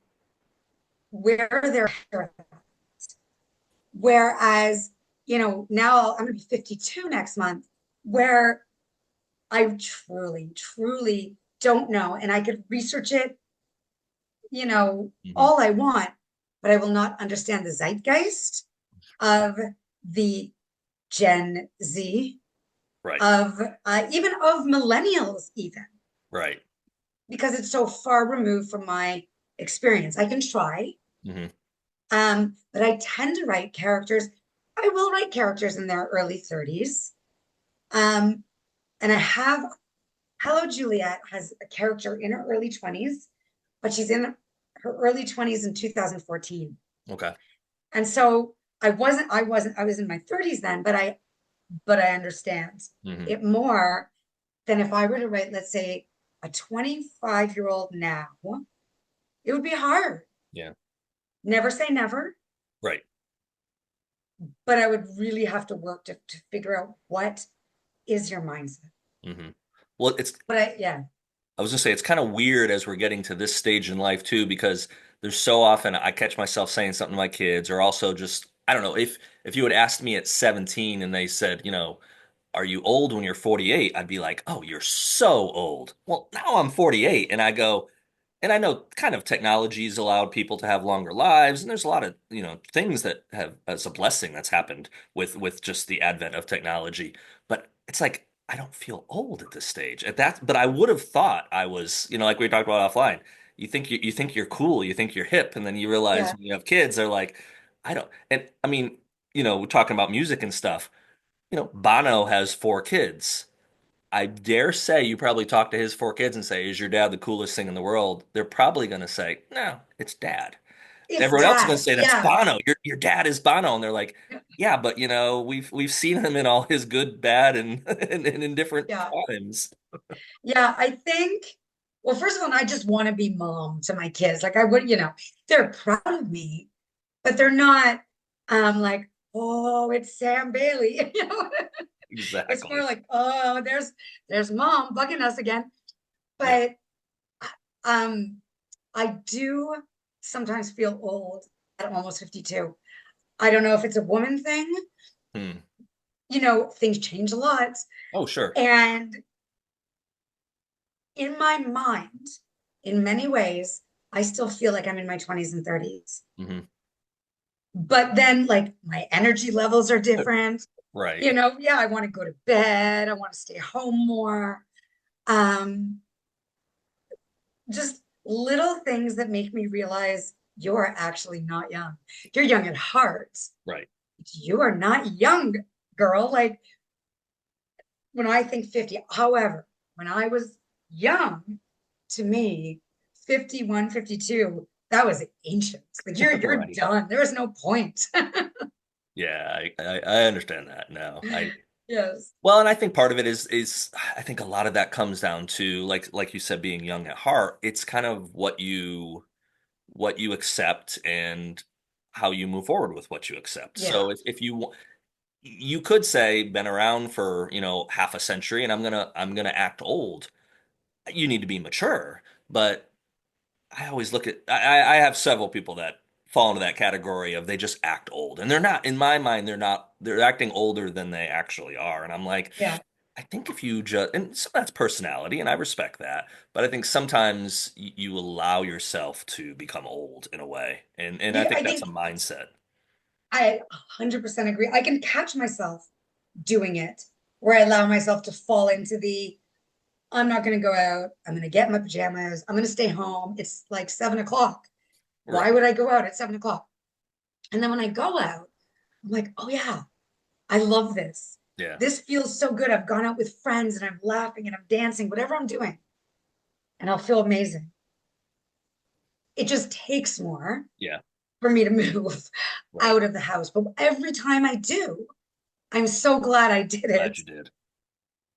where they're at. Whereas, now I'm going to be 52 next month, where I truly, truly don't know. And I could research it, Hmm. all I want, but I will not understand the zeitgeist of the Gen Z, Right, of even of millennials, even right. because it's so far removed from my experience. I can try, Hmm. but I tend to write characters. I will write characters in their early 30s. Um, and I have Hello Juliet has a character in her early 20s, but she's in her early 20s in 2014. Okay. And so I was in my 30s then, but I understand Hmm. it more than if I were to write, let's say, a 25-year-old now. It would be hard. Yeah. Never say never, Right. but I would really have to work to figure out what is your mindset. Hmm. Well, But yeah, I was gonna say it's kind of weird as we're getting to this stage in life too, because there's so often I catch myself saying something to my kids, or also just I don't know if you had asked me at 17 and they said, are you old when you're 48? I'd be like, oh, you're so old. Well, now I'm 48, and I go, and I know kind of technology's allowed people to have longer lives, and there's a lot of, things that have as a blessing that's happened with just the advent of technology. But it's like I don't feel old at this stage. At that, but I would have thought I was, like we talked about offline. You think you're cool, you think you're hip, and then you realize yeah, when you have kids, they're like, I don't. And I mean, we're talking about music and stuff. Bono has four kids. I dare say you probably talk to his four kids and say, "Is your dad the coolest thing in the world?" They're probably going to say, "No, it's dad." it's Everyone else is going dad. to say, "That's Yeah, Bono. Your dad is Bono," and they're like, "Yeah, but we've seen him in all his good, bad, and and in different yeah, times." yeah. I think. Well, first of all, I just want to be mom to my kids. Like I would, they're proud of me, but they're not like, oh, it's Sam Bailey. It's more Exactly. like, oh, there's mom bugging us again. Yeah. But um I do sometimes feel old at almost 52. I don't know if it's a woman thing. Hmm. Things change a lot. Oh, sure. And in my mind, in many ways, I still feel like I'm in my 20s and 30s. Hmm. But then, like, my energy levels are different. Right. Yeah, I want to go to bed. I want to stay home more. Um, just little things that make me realize you're actually not young. You're young at heart. Right. You are not young, girl. Like, when I think 50. However, when I was young, to me, 51, 52, that was ancient. Like you're Right. done. There was no point. Yeah, I understand that now. Yes. Well, and I think part of it is I think a lot of that comes down to like you said, being young at heart. It's kind of what you accept and how you move forward with what you accept. Yeah. So if you could say been around for, half a century and I'm gonna act old. You need to be mature. But I always look at I have several people that fall into that category of they just act old. And they're not, in my mind, they're acting older than they actually are. And I'm like, Yeah. I think if you just, and so that's personality, and I respect that, but I think sometimes you allow yourself to become old in a way, and I Yeah, think I that's a think mindset. I 100% agree. I can catch myself doing it where I allow myself to fall into the I'm not going to go out. I'm going to get my pajamas. I'm going to stay home. It's like 7 o'clock. Why Right. would I go out at 7 o'clock? And then when I go out, I'm like, oh yeah, I love this. Yeah. This feels so good. I've gone out with friends and I'm laughing and I'm dancing, whatever I'm doing, and I'll feel amazing. It just takes more Yeah. for me to move Right. out of the house. But every time I do, I'm so glad I did Glad it. you did.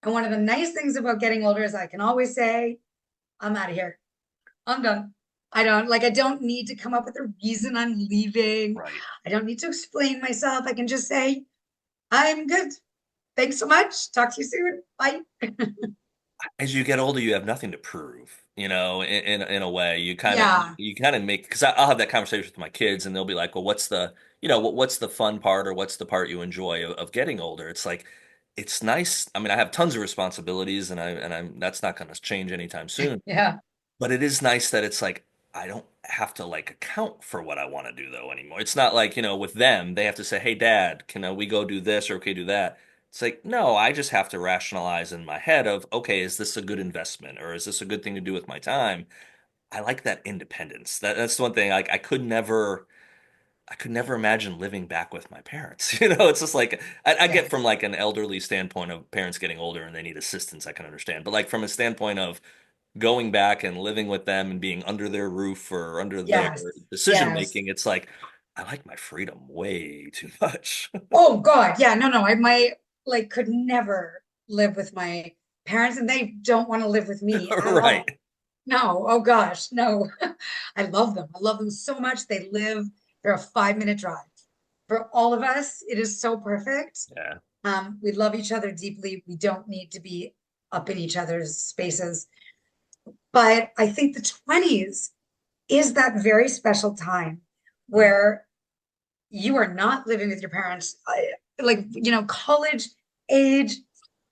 And one of the nice things about getting older is I can always say, I'm out of here. I'm done. I don't need to come up with a reason I'm leaving. Right. I don't need to explain myself. I can just say, I'm good. Thanks so much. Talk to you soon. Bye. As you get older, you have nothing to prove, in a way. You kind of Yeah. you kind of make, because I'll have that conversation with my kids, and they'll be like, "Well, what's the fun part, or what's the part you enjoy of getting older?" It's like it's nice. I mean, I have tons of responsibilities, and I'm that's not going to change anytime soon. Yeah. But it is nice that it's like I don't have to like account for what I want to do though anymore. It's not like, with them, they have to say, "Hey dad, can we go do this or okay do that?" It's like, no, I just have to rationalize in my head of, okay, is this a good investment or is this a good thing to do with my time? I like that independence. That's the one thing, like I could never imagine living back with my parents. It's just like I get from Yes. like an elderly standpoint of parents getting older and they need assistance, I can understand. But like from a standpoint of going back and living with them and being under their roof or under their Yes. decision Yes. making, it's like I like my freedom way too much. Oh God. Yeah. No, no. I might like could never live with my parents and they don't want to live with me at Right. all. No. Oh gosh. No. I love them. I love them so much. They're a 5 minute drive. For all of us, it is so perfect. Yeah. We love each other deeply. We don't need to be up in each other's spaces. But I think the 20s is that very special time Mm. where you are not living with your parents. College age,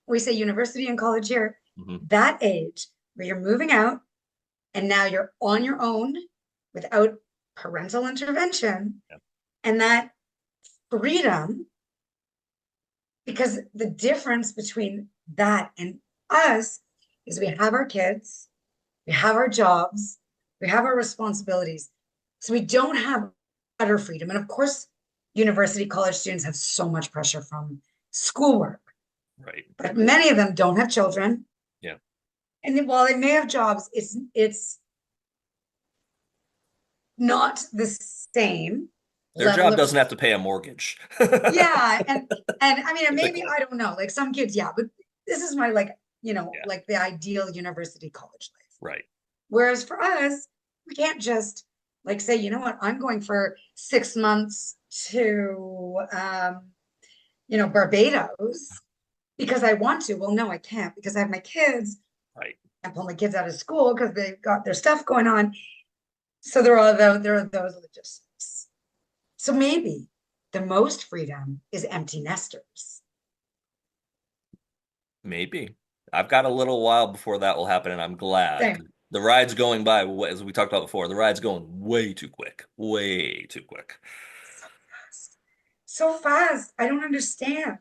we say university and college here, Hmm. that age where you're moving out and now you're on your own without parental intervention Yeah. and that freedom, because the difference between that and us is we have our kids, we have our jobs, we have our responsibilities. So we don't have utter freedom. And of course, university college students have so much pressure from schoolwork, Right. but many of them don't have children. Yeah. And while they may have jobs, it's not the same Their level job of doesn't have to pay a mortgage. yeah. And I mean, maybe Typically. I don't know, like some kids, yeah, but this is my Yeah. like the ideal university college life. Right. Whereas for us, we can't just like say, you know what, I'm going for 6 months to Barbados because I want to. Well, no, I can't because I have my kids. Right. I pull my kids out of school because they've got their stuff going on. So there are those logistics. So maybe the most freedom is empty nesters. Maybe. I've got a little while before that will happen, and I'm glad. Same. 'Cause the ride's going by, as we talked about before, the ride's going way too quick. Way too quick. So fast. So fast. I don't understand.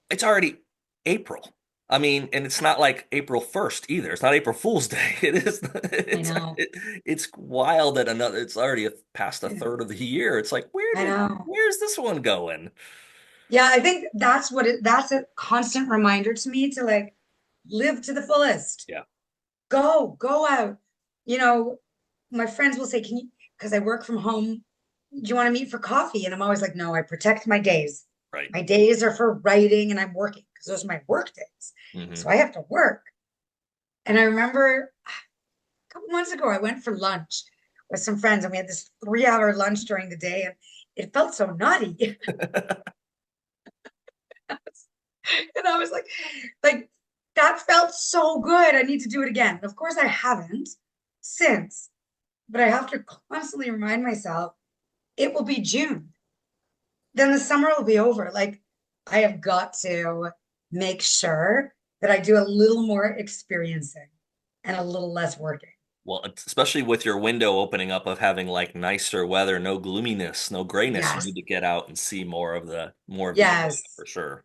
It's already April. I mean, and it's not like April 1st either. It's not April Fool's Day. It is I it's know. it's wild that it's already past a I know. third of the year. It's like I know. where's this one going? Yeah, I think that's a constant reminder to me to like live to the fullest. Yeah. Go out. You know, my friends will say, "Can you?" Because I work from home. Do you want to meet for coffee? And I'm always like, "No, I protect my days. Right. My days are for writing and I'm working because those are my work days. Hmm. So I have to work." And I remember a couple months ago, I went for lunch with some friends and we had this 3 hour lunch during the day and it felt so naughty. And I was like, that felt so good. I need to do it again. Of course, I haven't since, but I have to constantly remind myself it will be June. Then the summer will be over. Like, I have got to make sure that I do a little more experiencing and a little less working. Well, especially with your window opening up of having like nicer weather, no gloominess, no grayness, you Yes, need to get out and see more of the area yes, for sure.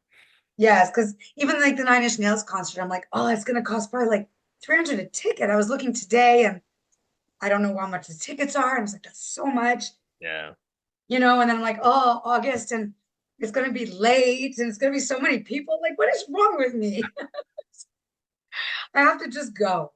yes. Because even like the Nine Inch Nails concert, I'm like, oh, it's going to cost probably like 300 a ticket. I was looking today and I don't know how much the tickets are. And I was like, that's so much. Yeah. And then I'm like, oh, August, and it's going to be late, and it's going to be so many people. Like, what is wrong with me? I have to just go.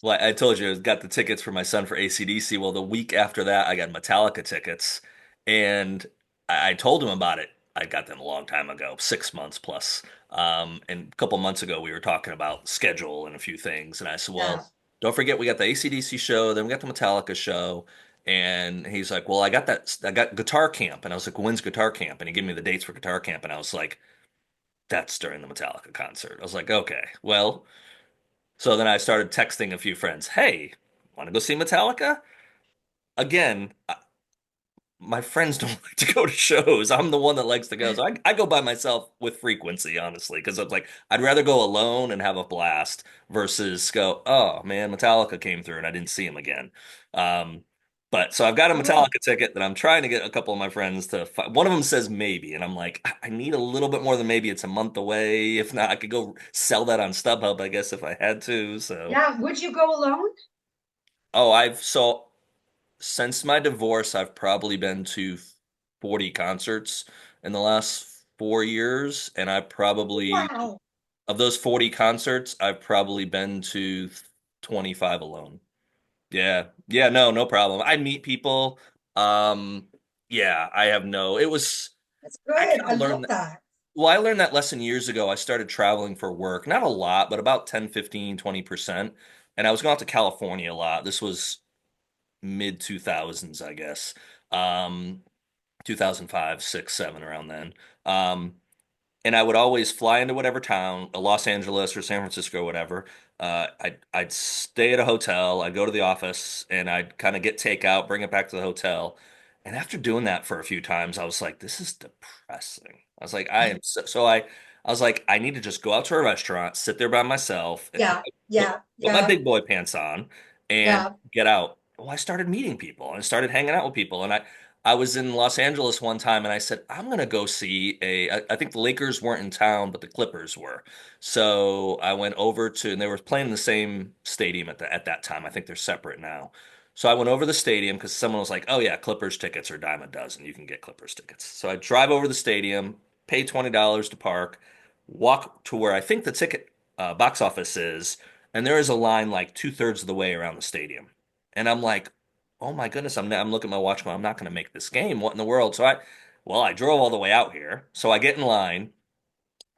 Well, I told you I got the tickets for my son for AC/DC. Well, the week after that, I got Metallica tickets, and I told him about it. I got them a long time ago, 6 months plus. And a couple months ago, we were talking about schedule and a few things, and I said, Yeah, "Well, don't forget we got the AC/DC show, then we got the Metallica show." And he's like, "Well, I got that. I got Guitar Camp," and I was like, "When's Guitar Camp?" And he gave me the dates for Guitar Camp, and I was like, "That's during the Metallica concert." I was like, "Okay, well." So then I started texting a few friends, "Hey, want to go see Metallica?" Again, my friends don't like to go to shows. I'm the one that likes to go. So I go by myself with frequency, honestly, because I'm like, I'd rather go alone and have a blast versus go, oh man, Metallica came through and I didn't see him again. Um, but so I've got a cool. Metallica ticket that I'm trying to get a couple of my friends to one of them says maybe, and I'm like, I need a little bit more than maybe. It's a month away. If not, I could go sell that on StubHub, I guess, if I had to. So, Yeah, would you go alone? oh, since my divorce, I've probably been to 40 concerts in the last 4 years, and I probably, Wow, of those 40 concerts, I've probably been to 25 alone. Yeah. Yeah, no problem. I meet people. Um, yeah, I have no, it was, that's I good. kind I of love learned, that. well, I learned that lesson years ago. I started traveling for work, not a lot, but about 10, 15, 20%. And I was going out to California a lot. This was mid 2000s, I guess. Um, 2005, 6, 7, around then. Um, and I would always fly into whatever town, Los Angeles or San Francisco, or whatever. I'd stay at a hotel. I'd go to the office and I'd kind of get takeout, bring it back to the hotel. And after doing that for a few times, I was like, this is depressing. I was like, I am so I was like, I need to just go out to a restaurant, sit there by myself, and Yeah, put yeah, put my yeah, big boy pants on and yeah. get out. Well, I started meeting people and I started hanging out with people, and I was in Los Angeles one time and I said, I'm going to go see I think the Lakers weren't in town, but the Clippers were. So I went over to, and they were playing in the same stadium at that time. I think they're separate now. So I went over the stadium because someone was like, oh yeah, Clippers tickets are a dime a dozen. You can get Clippers tickets. So I drive over the stadium, pay $20 to park, walk to where I think the ticket box office is, and there is a line like two-thirds of the way around the stadium. And I'm like, oh my goodness, I'm looking at my watch going, I'm not going to make this game. What in the world? Well, I drove all the way out here. So I get in line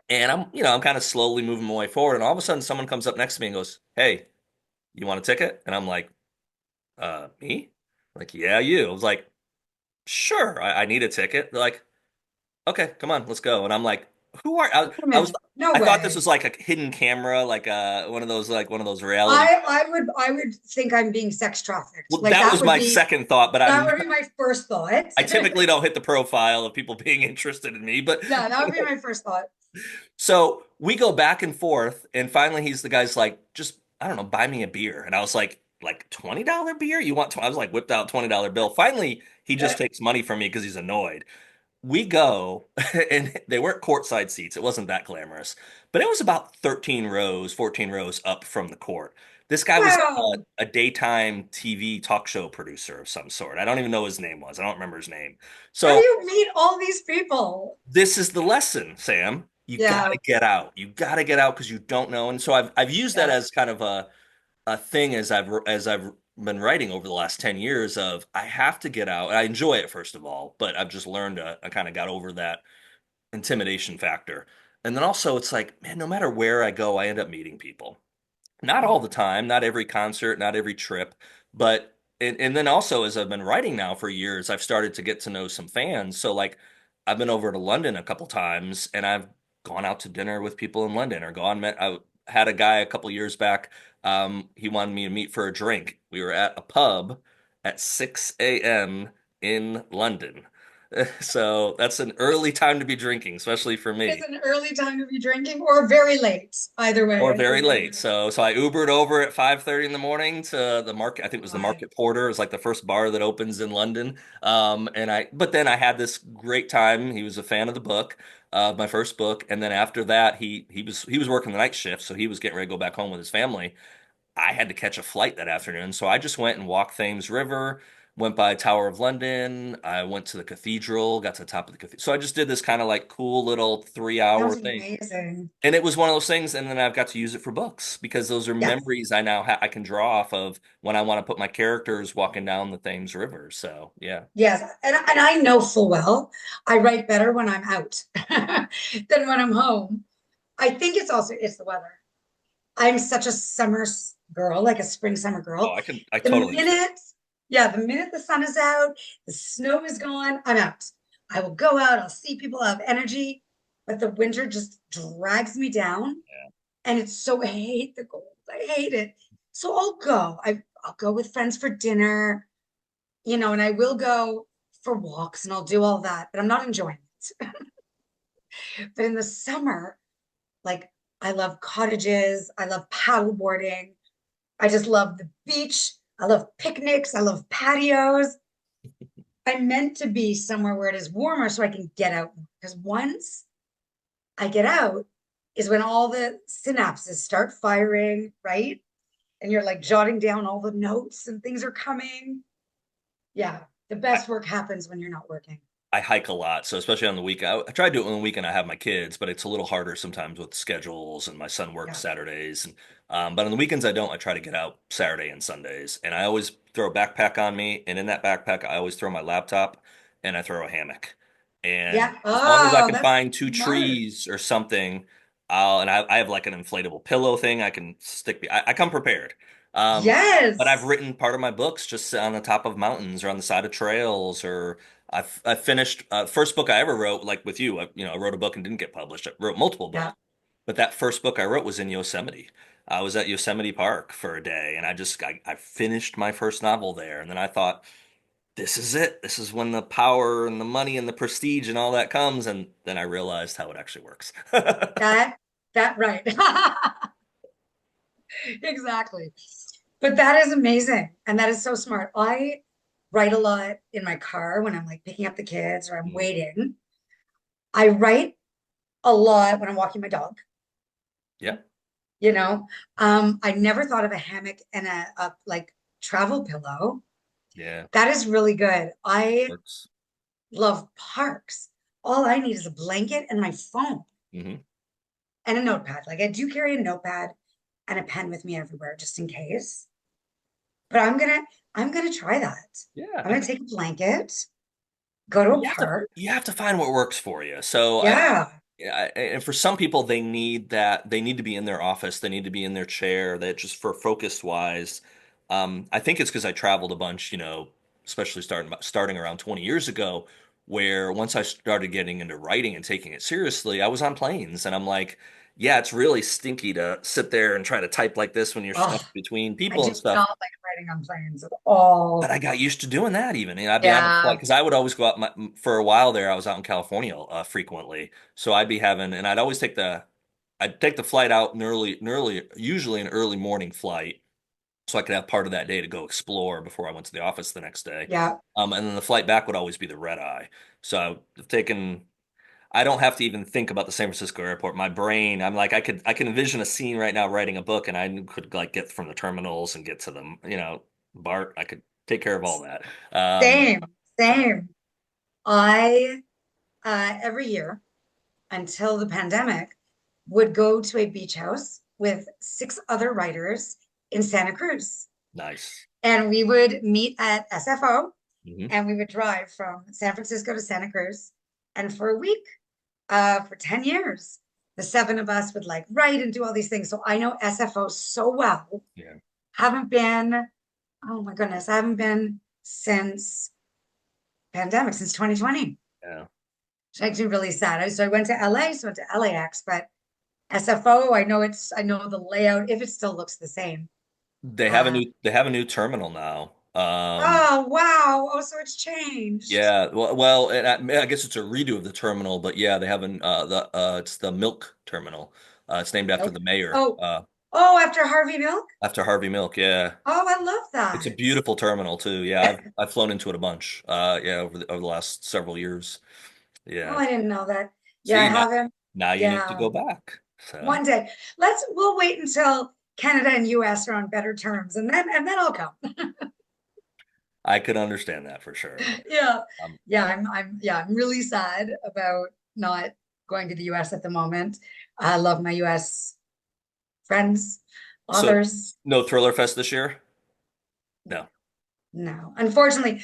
and I'm kind of slowly moving my way forward. And all of a sudden someone comes up next to me and goes, hey, you want a ticket? And I'm like, me? Like, yeah, you. I was like, sure, I need a ticket. They're like, okay, come on, let's go. And I'm like, who are, Wait a I was, minute. No I thought this was way. like a hidden camera, like one of those reality. I would think I'm being sex trafficked. Well, Like that was my second thought, but that would be my first thought. I typically don't hit the profile of people being interested in me, but Yeah, that would be my first thought. so we go back and forth, and finally the guy's like, just I don't know, buy me a beer, and I was like $20 beer? You want? I was like whipped out $20 bill. Finally, he just takes money from me because he's annoyed. We go, and they weren't courtside seats. It wasn't that glamorous, but it was about 13 rows, 14 rows up from the court. This guy was Wow. a daytime TV talk show producer of some sort. I don't even know what his name was. I don't remember his name. How do So you meet all these people? this is the lesson, Sam. You got Yeah. to get out. You got to get out because you don't know. And so I've used that Yeah. as kind of a thing as I've been writing over the last 10 years of I have to get out. I enjoy it first of all, but I've just learned I kind of got over that intimidation factor. And then also it's like, man, no matter where I go, I end up meeting people. Not all the time, not every concert, not every trip, but and then also as I've been writing now for years, I've started to get to know some fans. So like I've been over to London a couple times and I've gone out to dinner with people in London or gone met I had a guy a couple years back. He wanted me to meet for a drink. We were at a pub at 6 a.m. in London. So that's an early time to be drinking, especially for It's me. an early time to be drinking or very late. Either way, Or it's a very very late. So I Ubered over at 5:30 in the morning to the market. I think it was the God. Market Porter. It was like the first bar that opens in London. But then I had this great time. He was a fan of the book, my first book, and then after that, he was working the night shift, so he was getting ready to go back home with his family. I had to catch a flight that afternoon, so I just went and walked Thames River, went by Tower of London. I went to the cathedral, got to the top of the cathedral. So I just did this kind of like cool little 3 hour Sounds thing. amazing. And it was one of those things, and then I've got to use it for books because those are Yes. memories I now I can draw off of when I want to put my characters walking down the Thames River. So yeah. Yes. And I know full well I write better when I'm out than when I'm home. I think it's the weather. I'm such a girl, like a spring summer Oh, girl. I The totally understand. minute, yeah, the minute the sun is out, the snow is gone, I'm out. I will go out, I'll see people, I have energy, but the winter just drags me down. And it's so, I hate the cold. I hate it. So I'll go with friends for dinner, and I will go for walks and I'll do all that, but I'm not enjoying it. But in the summer, like I love cottages, I love paddle boarding, I just love the beach, I love picnics, I love patios. I'm meant to be somewhere where it is warmer so I can get out more. Because once I get out is when all the synapses start firing, right? And you're like jotting down all the notes and things are coming. Yeah, the best work happens when you're not working. I hike a lot, so especially on the week, I try to do it on the weekend. I have my kids, but it's a little harder sometimes with schedules, and my son works Yeah. Saturdays. But on the weekends, I don't. I try to get out Saturday and Sundays, and I always throw a backpack on me, and in that backpack, I always throw my laptop and I throw a hammock. And Yeah. as long as I Oh, can that's find two smart. trees or something, I have like an inflatable pillow thing I can stick. I come prepared. Um, but I've Yes. written part of my books just on the top of mountains or on the side of trails or I finished first book I ever wrote, like with you. I wrote a book and didn't get published. I wrote multiple books, Yeah. but that first book I wrote was in Yosemite. I was at Yosemite Park for a day, and I finished my first novel there. And then I thought, this is it. This is when the power and the money and the prestige and all that comes. And then I realized how it actually works. That that right. Exactly. But that is amazing. And that is so smart. I write a lot in my car when I'm like picking up the kids or I'm Mm, waiting. I write a lot when I'm walking my dog, yeah, you know. I never thought of a hammock and a like travel pillow. yeah, That is really good. I works. love parks. All I need is a blanket and my phone Hmm. and a notepad. Like I do carry a notepad and a pen with me everywhere just in case. But I'm gonna try that. Yeah, I'm gonna take a blanket, go to a park. you have to find what works for you. So Yeah. yeah, and for some people, they need to be in their office, they need to be in their chair. That just for focus wise, I think it's because I traveled a bunch, especially starting around 20 years ago, where once I started getting into writing and taking it seriously, I was on planes, and I'm like, yeah, it's really stinky to sit there and try to type like this when you're Oh, stuck between I people do and stuff. not like writing on planes at But all. I got used to doing that even. And I'd be on a flight Yeah. because I would always go out for a while there. I was out in California frequently, so and I'd take the flight out usually an early morning flight, so I could have part of that day to go explore before I went to the office the next day. Yeah. And then the flight back would always be the red eye. So I've taken I don't have to even think about the San Francisco airport. My brain, I'm like, I can envision a scene right now writing a book, and I could like get from the terminals and get to them, BART. I could take care of all that. Same, So same. I every year until the pandemic would go to a beach house with six other writers in Santa Cruz. nice. And we would meet at SFO Hmm. and we would drive from San Francisco to Santa Cruz. And for a week, for 10 years, the seven of us would like write and do all these things. So I know SFO so well. Yeah, Haven't been, oh my goodness, I haven't been since pandemic, since 2020. yeah. Which makes me really sad. So I went to LA, so I went to LAX, but SFO, I know the layout, if it still looks the same. Uh, They have a new terminal now. oh, wow. Oh, so it's changed. Yeah, and I guess it's a redo of the terminal, but yeah, they have the it's the Milk Terminal. It's named after Milk. the mayor, Oh, oh, after Harvey Milk? after Harvey Milk. Yeah, Oh, I love it's a that. beautiful terminal too. Yeah, I've flown into it a bunch. Yeah, over the last several years. Oh, Yeah. I didn't know that. Yeah, I See, haven't. now you need to Yeah, go back. So one day. We'll wait until Canada and US are on better terms and then I'll come. I could understand that for sure. Yeah. Um, I'm really sad about not going to the US at the moment. I love my US friends, so authors. no Thriller Fest this year? No. No, unfortunately,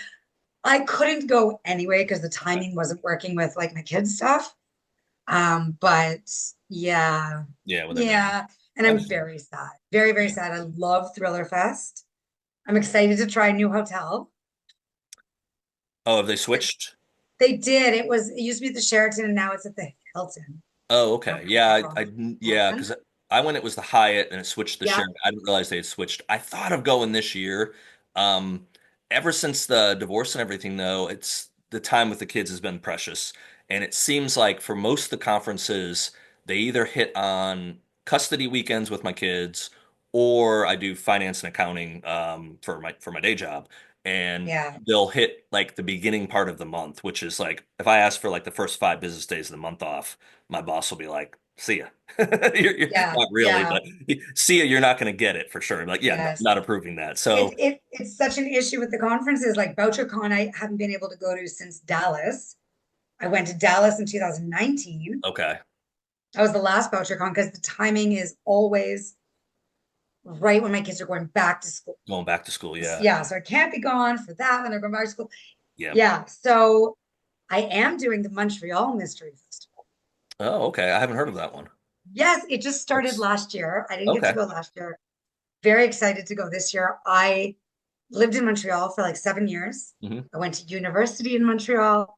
I couldn't go anyway because the timing wasn't working with like my kids' stuff. But yeah, Yeah, with everything. yeah. And I I'm understand. very sad. Very, very Yeah. sad. I love Thriller Fest. I'm excited to try a new hotel. Oh, have they switched? They did. It used to be at the Sheraton and now it's at the Hilton. Oh, I don't okay. know if Yeah, you go to yeah, Hilton. because I went, it was the Hyatt and it switched to Yeah, Sheraton. I didn't realize they had switched. I thought of going this year. Um, Ever since the divorce and everything, though, it's the time with the kids has been precious. And it seems like for most of the conferences, they either hit on custody weekends with my kids, or I do finance and accounting for my day job. And yeah, they'll hit like the beginning part of the month, which is like if I ask for like the first 5 business days of the month off, my boss will be like, "See ya." yeah, Not really, yeah. but see ya. You're not going to get it for sure. Like, yeah, Yes. not approving that. So, It's such an issue with the conferences like BoucherCon. I haven't been able to go to since Dallas. I went to Dallas in 2019. okay, That was the last BoucherCon because the timing is always right when my kids are going back to school. going back to school. Yeah, Yeah, so I can't be gone for that when they're going back to school. yeah. Yeah, so I am doing the Montreal Mystery Festival. Oh, okay. I haven't heard of that one. Yes, it just started That's last year. I didn't get to okay. go last year. Very excited to go this year. I lived in Montreal for like 7 years. Hmm. I went to university in Montreal.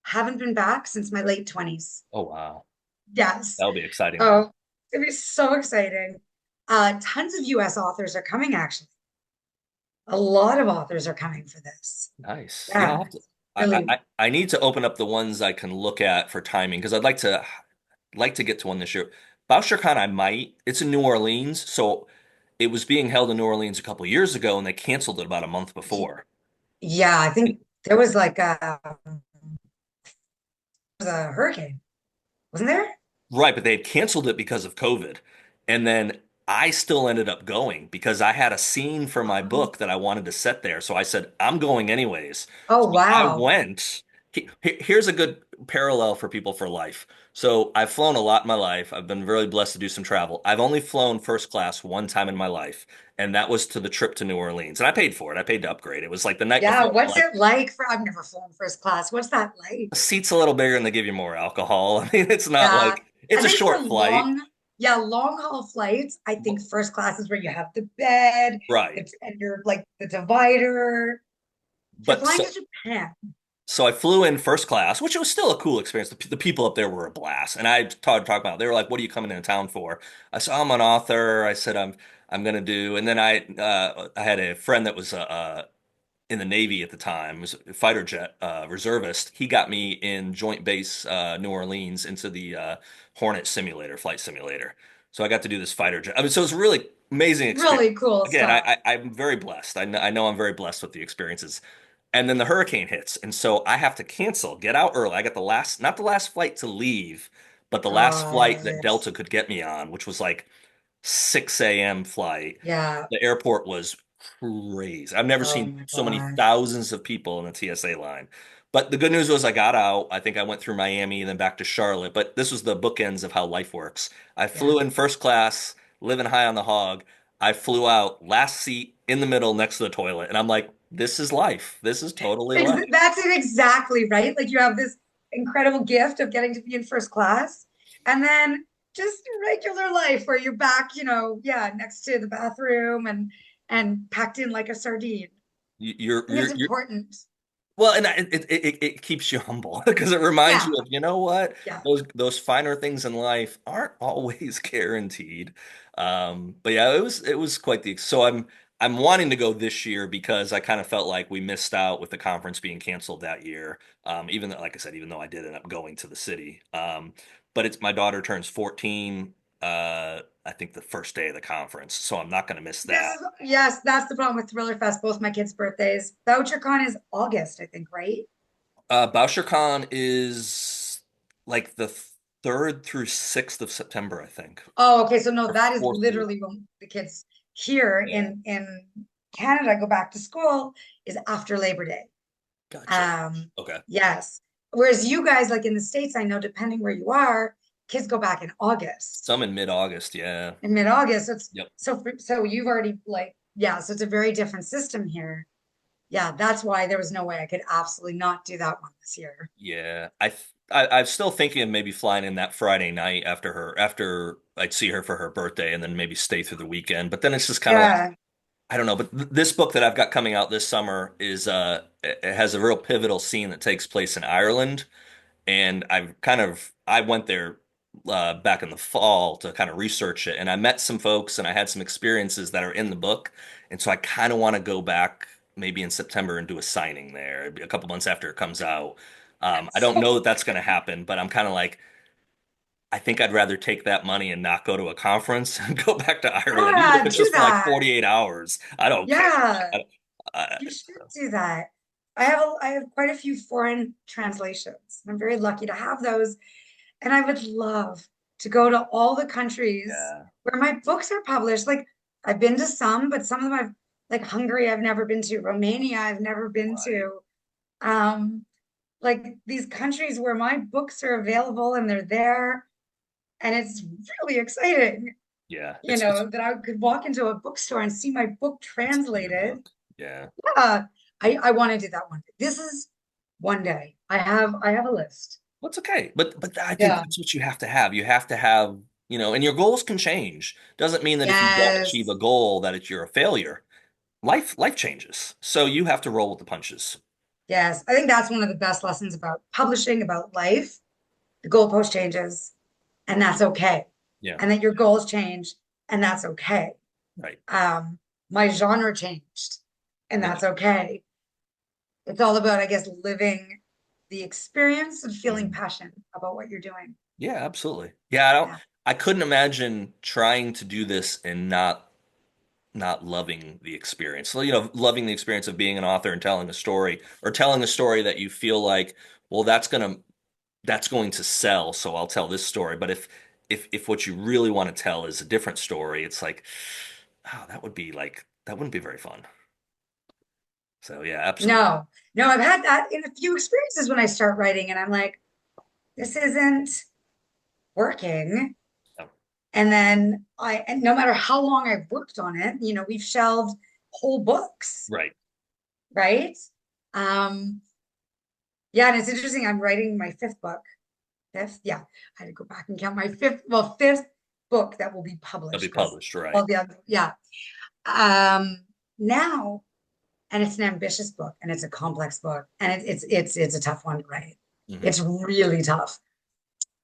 Haven't been back since my late 20s. Oh, wow. Yes. That'll be exciting then. Oh, it'd be so exciting. Tons of US authors are coming, actually. A lot of authors are coming for this. Nice. Yeah, I'll Yeah, have to. it's really, I need to open up the ones I can look at for timing because I'd like to get to one this year. BoucherCon, I might. It's in New Orleans, so it was being held in New Orleans a couple years ago, and they canceled it about a month before. yeah, I think there was like a hurricane, wasn't there? Right, but they had canceled it because of COVID. And then I still ended up going because I had a scene for my book that I wanted to set there. So I said, I'm going anyways. Oh, So I wow. went. Here's a good parallel for people for life. So I've flown a lot in my life. I've been really blessed to do some travel. I've only flown first class one time in my life, and that was to the trip to New Orleans. And I paid for it. I paid to upgrade. It was like the night Yeah, before. what's Like it like for, I've never flown first class. What's that like? the seat's a little bigger and they give you more alcohol. I mean, it's not Yeah, like it's I a think for short flight. long haul flights, I think first class is where you have the bed, Right. and you're like the divider. If you're But flying so, to Japan, so I flew in first class, which was still a cool experience. The people up there were a blast, and I talked about. They were like, "What are you coming into town for?" I said, "I'm an author." I said, I'm gonna do," and then I had a friend that was in the Navy at the time, was a fighter jet reservist. He got me in Joint Base New Orleans into the Hornet simulator, flight simulator. So I got to do this fighter jet. I mean, so it was a really amazing experience. really cool Again, stuff. I'm very blessed. I know I'm very blessed with the experiences. And then the hurricane hits, and so I have to cancel, get out early. I got the last, not the last flight to leave, but the last flight that God. Delta could get me on, which was like 6 a.m. flight. Yeah. The airport was crazy. I've never Oh seen my so many gosh. thousands of people in the TSA line. But the good news was I got out. I think I went through Miami and then back to Charlotte. But this was the bookends of how life works. I Yeah. flew in first class, living high on the hog. I flew out last seat in the middle next to the toilet. And I'm like, this is life. This is totally life. That's it exactly, right? Like you have this incredible gift of getting to be in first class, and then just regular life where you're back, yeah, next to the bathroom and packed in like a sardine. You're I think it's you're important. Well, and it keeps you humble because it reminds Yeah, you of, you know what, yeah. those finer things in life aren't always guaranteed. But yeah, it was quite so I'm wanting to go this year because I kind of felt like we missed out with the conference being canceled that year. Even though, like I said, even though I did end up going to the city. But it's my daughter turns 14. I think the first day of the conference, so I'm not going to miss This that. is yes, that's the problem with Thriller Fest. Both my kids' birthdays. VoucherCon is August, I think, right? BoucherCon is like the 3rd through 6th of September, I think, Oh, okay. So no, or that is 4th through. literally when the kids here Yeah, in Canada go back to school is after Labor Day. gotcha. Um, Okay. yes. Whereas you guys, like in the States, I know depending where you are, kids go back in August, Some in mid-August, yeah. in mid-August. So it's Yep. so you've already like, yeah, so it's a very different system here. Yeah, that's why there was no way I could absolutely not do that one this year. Yeah. I'm still thinking of maybe flying in that Friday night after I'd see her for her birthday and then maybe stay through the weekend. But then it's just kind of like, Yeah. I don't know, but this book that I've got coming out this summer is it has a real pivotal scene that takes place in Ireland. And I went there back in the fall to kind of research it, and I met some folks and I had some experiences that are in the book, and so I kind of want to go back maybe in September and do a signing there a couple months after it comes out. I don't So know that that's going to happen, but I'm kind of like, I think I'd rather take that money and not go to a conference and go back to Ireland, even if yeah, it's do just for like that. 48 hours. I don't care. Yeah, you should So, do that. I have quite a few foreign translations. I'm very lucky to have those. And I would love to go to all the countries yeah, where my books are published. Like I've been to some, but some of them like Hungary, I've never been to, Romania, I've never been right. to. Um, like these countries where my books are available and they're there. And it's really exciting, Yeah, it's that I could walk into a bookstore and see my book it's a your translated. book. Yeah. Yeah, I want to do that one day. This is one day. I have a list. What's okay. But I think Yeah. that's what you have to have. You have to have, and your goals can change. Doesn't mean that if you don't achieve a Yes. goal that you're a failure. Life changes. So you have to roll with the punches. Yes. I think that's one of the best lessons about publishing, about life. The goalpost changes, and that's okay. Yeah, And that your goals change, and that's okay. right. Um, my genre changed, and Yeah. that's okay. It's all about, I guess, living the experience and feeling Mhm. passion about what you're doing. Yeah, absolutely. Yeah, Yeah. I couldn't imagine trying to do this and not loving the experience. So, loving the experience of being an author and telling a story or telling a story that you feel like, well, that's going to sell, so I'll tell this story. But if what you really want to tell is a different story, it's like, oh, that wouldn't be very fun. So yeah, absolutely. No, no, I've had that in a few experiences when I start writing, and I'm like, this isn't working. Oh, And no matter how long I've worked on it, we've shelved whole books, right. right? Um, yeah, and it's interesting. I'm writing my fifth book. Fifth, yeah. I had to go back and count my fifth book that will be They'll be published because published, right? all the other, yeah. Um, now, and it's an ambitious book and it's a complex book and it's a tough one to write. Hmm. It's really tough.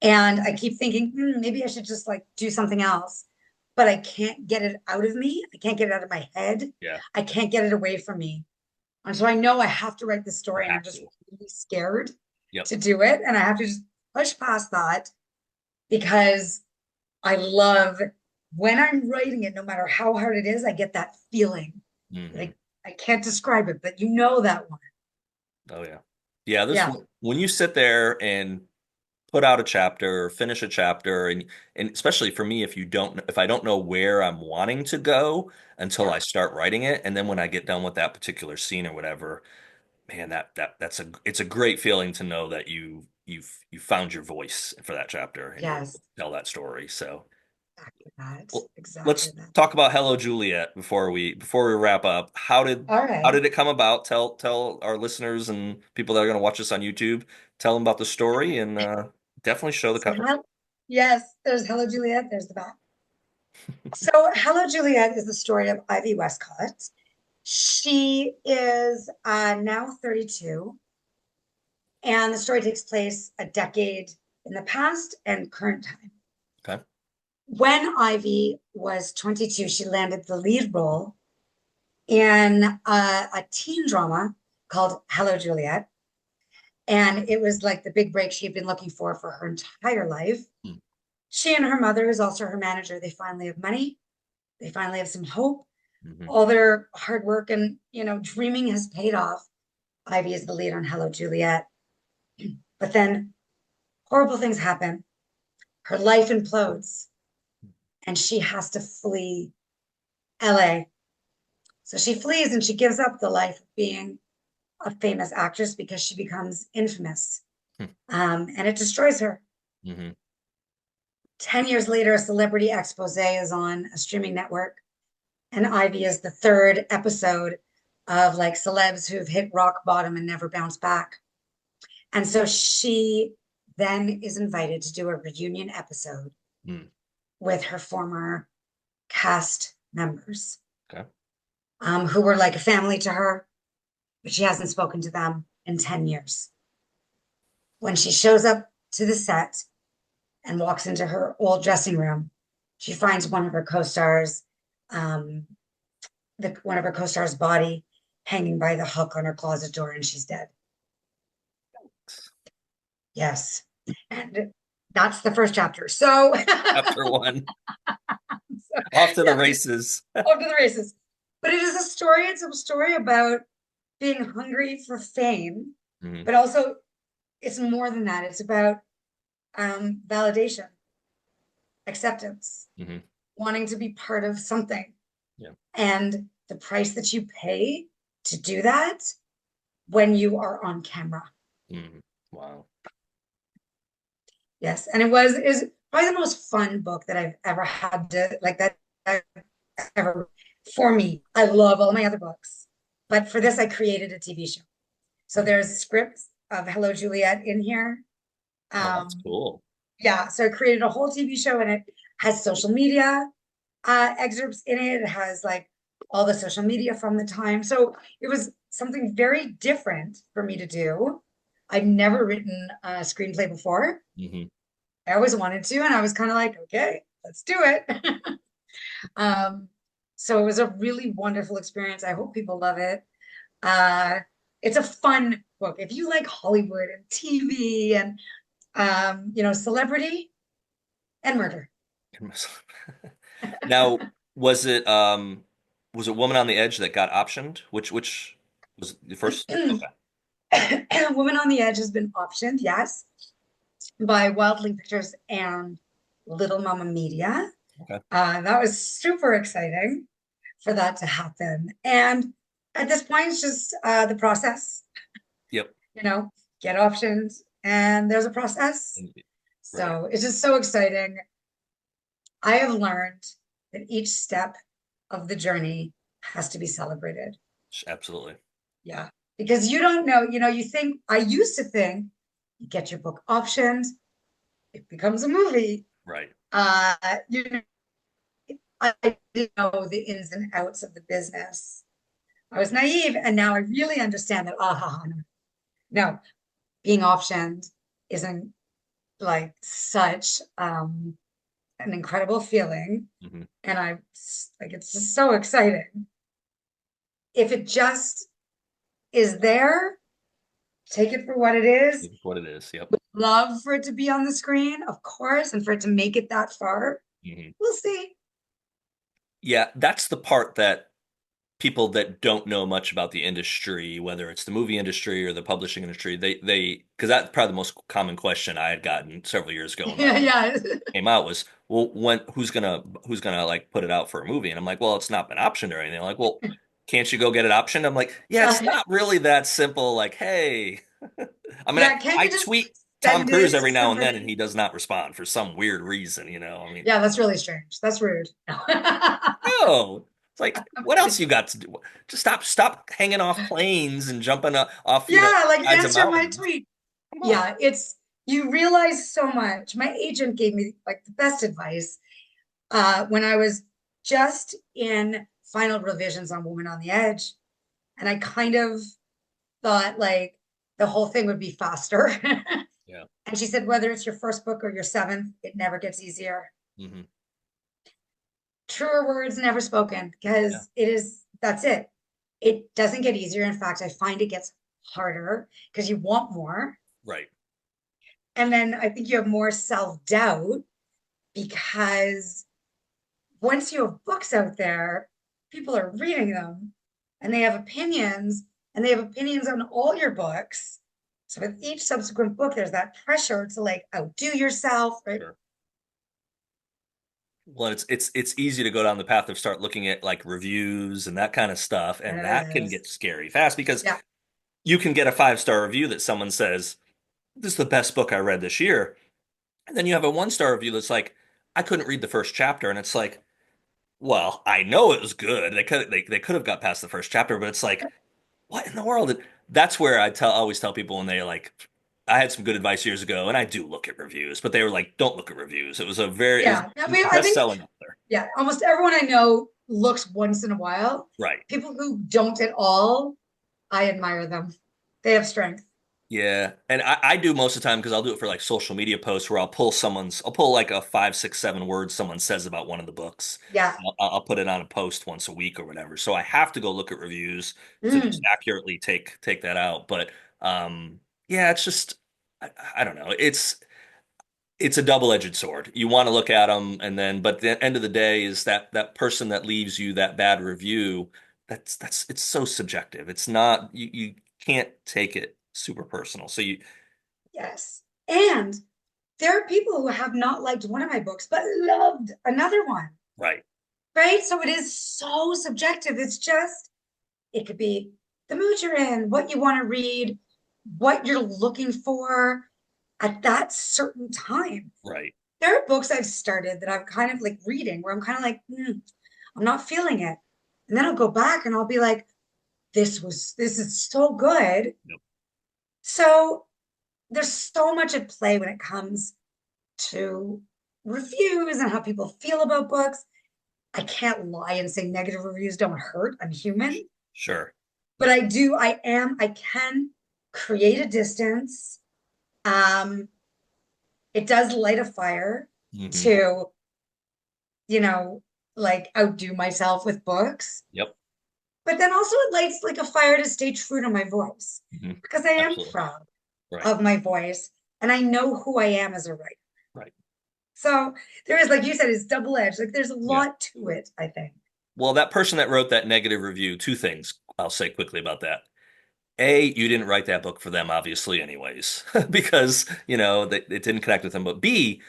And I keep thinking, maybe I should just like do something else, but I can't get it out of me. I can't get it out of my head. Yeah, I can't get it away from me. And so I know I have to write this you story and I'm have just to. really scared Yep. to do it. And I have to just push past that because I love when I'm writing it, no matter how hard it is, I get that feeling. Hmm. Like I can't describe it, but you know that one. Oh yeah. Yeah, this Yeah, one, when you sit there and put out a chapter or finish a chapter, and especially for me, if I don't know where I'm wanting to go until yeah, I start writing it, and then when I get done with that particular scene or whatever, man, it's a great feeling to know that you found your voice for that chapter and you're able to yes, tell that story. So exactly that, well, exactly let's that. talk about Hello Juliet before we wrap up. All How right. did it come about? Tell our listeners and people that are going to watch this on YouTube, tell them about the story and definitely show the So, cover. yes, there's Hello Juliet, there's the back. So, Hello Juliet is the story of Ivy Westcott. She is now 32, and the story takes place a decade in the past and current time. Okay. When Ivy was 22, she landed the lead role in a teen drama called Hello Juliet. And it was like the big break she had been looking for her entire life. Hmm. She and her mother, who's also her manager, they finally have money. They finally have some hope. Hmm. All their hard work and dreaming has paid off. Ivy is the lead on Hello Juliet. But then horrible things happen. Her life implodes and she has to flee LA. So she flees and she gives up the life of being a famous actress because she becomes infamous. And it destroys her. Hmm. 10 years later, a celebrity expose is on a streaming network, and Ivy is the third episode of like celebs who've hit rock bottom and never bounced back. And so she then is invited to do a reunion episode Hmm. with her former cast members, Okay. who were like a family to her, but she hasn't spoken to them in 10 years. When she shows up to the set and walks into her old dressing room, she finds one of her co-stars, um, one of her co-stars' body hanging by the hook on her closet door, and she's dead. Yes, and that's the first chapter. So, Chapter one. Off to the yeah, races. off to the races. But it is a story. It's a story about being hungry for fame, Hmm. but also it's more than that. It's about validation, acceptance, Hmm. wanting to be part of something, Yeah. and the price that you pay to do that when you are on camera. Hmm. Wow. Yes, and it was is probably the most fun book that I've ever had to like that ever for me. I love all my other books, but for this I created a TV show. So Hmm. there's scripts of Hello Juliet in here. Oh, that's Um, cool. yeah, so I created a whole TV show and it has social media excerpts in it. It has like all the social media from the time. So it was something very different for me to do. I've never written a screenplay before. Hmm. I always wanted to, and I was kind of like, okay, let's do it. um, so it was a really wonderful experience. I hope people love it. Uh, it's a fun book. If you like Hollywood and TV and celebrity and murder. Now, was it um was it Woman on the Edge that got optioned? Which was the first? Okay. Woman on the Edge has been optioned, yes, by Wildling Pictures and Little Mama Media. Okay. That was super exciting for that to happen. And at this point, it's just the process, Yep. you know, get options, and there's a process. Right. So it's just so exciting. I have learned that each step of the journey has to be celebrated. Absolutely. Yeah. Because you don't know, you think, I used to think you get your book optioned, it becomes a movie. Right. Uh, you know, I didn't know the ins and outs of the business. I was naive, and now I really understand that. No, being optioned isn't like such an incredible feeling, Hmm. and I like it's just so exciting. If it just is there, take it for what it is. What it is. Yep. Love for it to be on the screen, of course, and for it to make it that far. Hmm. We'll see. Yeah, that's the part that people that don't know much about the industry, whether it's the movie industry or the publishing industry, because that's probably the most common question I had gotten several years ago when my Yeah, book yeah. came out was, well, who's gonna like put it out for a movie? And I'm like, well, it's not been optioned or anything. They're like, well, can't you go get it optioned? I'm like, yeah, it's Yeah, not really that simple. Like, hey, I mean, yeah. Can't I you just tweet Tom send Cruise it to every now and then, and somebody? he does not respond for some weird reason. I mean, Yeah, that's really strange. That's rude. no. It's like, I'm what else kidding. you got to do? Just stop hanging off planes and jumping off, Yeah, like sides of answer my mountains. tweet. Come on. Yeah, it's you realize so much. My agent gave me like the best advice when I was just in final revisions on Woman on the Edge, and I kind of thought like the whole thing would be faster. Yeah. And she said, whether it's your first book or your seventh, it never gets easier. Hmm. Truer words never spoken Yeah. because that's it. It doesn't get easier. In fact, I find it gets harder because you want more. Right. And then I think you have more self-doubt because once you have books out there, people are reading them and they have opinions on all your books. So with each subsequent book, there's that pressure to like outdo yourself, right? Sure. Well, it's easy to go down the path of start looking at like reviews and that kind of stuff, and that It can is. get scary fast because Yeah. you can get a 5-star review that someone says, "This is the best book I read this year." And then you have a 1-star review that's like, "I couldn't read the first chapter." And it's like, well, I know it was good. They could have got past the first chapter, but it's like, what in the world? And that's where always tell people when they like, I had some good advice years ago, and I do look at reviews, but they were like, don't look at reviews. It was Yeah. I mean, I best think, selling author. yeah, almost everyone I know looks once in a while. Right. People who don't at all, I admire them. They have strength. Yeah. And I do most of the time because I'll do it for like social media posts where I'll pull like a 5, 6, 7 words someone says about one of the books. Yeah. I'll put it on a post once a week or whatever. So I have to go look at reviews to just Mm. accurately take that out. But yeah, it's just I don't know. It's a double-edged sword. You want to look at them and then, but the end of the day is that person that leaves you that bad review, that's it's so subjective. It's not you can't take it super personal. So you Yes. And there are people who have not liked one of my books, but loved another one, right. right? So it is so subjective. It could be the mood you're in, what you want to read, what you're looking for at that certain time. Right. There are books I've started that I'm kind of like reading where I'm kind of like, I'm not feeling it. And then I'll go back and I'll be like, this is so good. Yep. So there's so much at play when it comes to reviews and how people feel about books. I can't lie and say negative reviews don't hurt. I'm human. Sure. But I can create a distance. Um, it does light a fire Hmm. to, you know, like outdo myself with books. Yep. But then also it lights like a fire to stay true to my voice Hmm. because I am Absolutely. proud Right. of my voice and I know who I am as a writer. Right. So there is, like you said, it's double edged. Like there's a Yeah. lot to it, I think. Well, that person that wrote that negative review, two things I'll say quickly about that. A, you didn't write that book for them, obviously, anyways, because, it didn't connect with them. But B,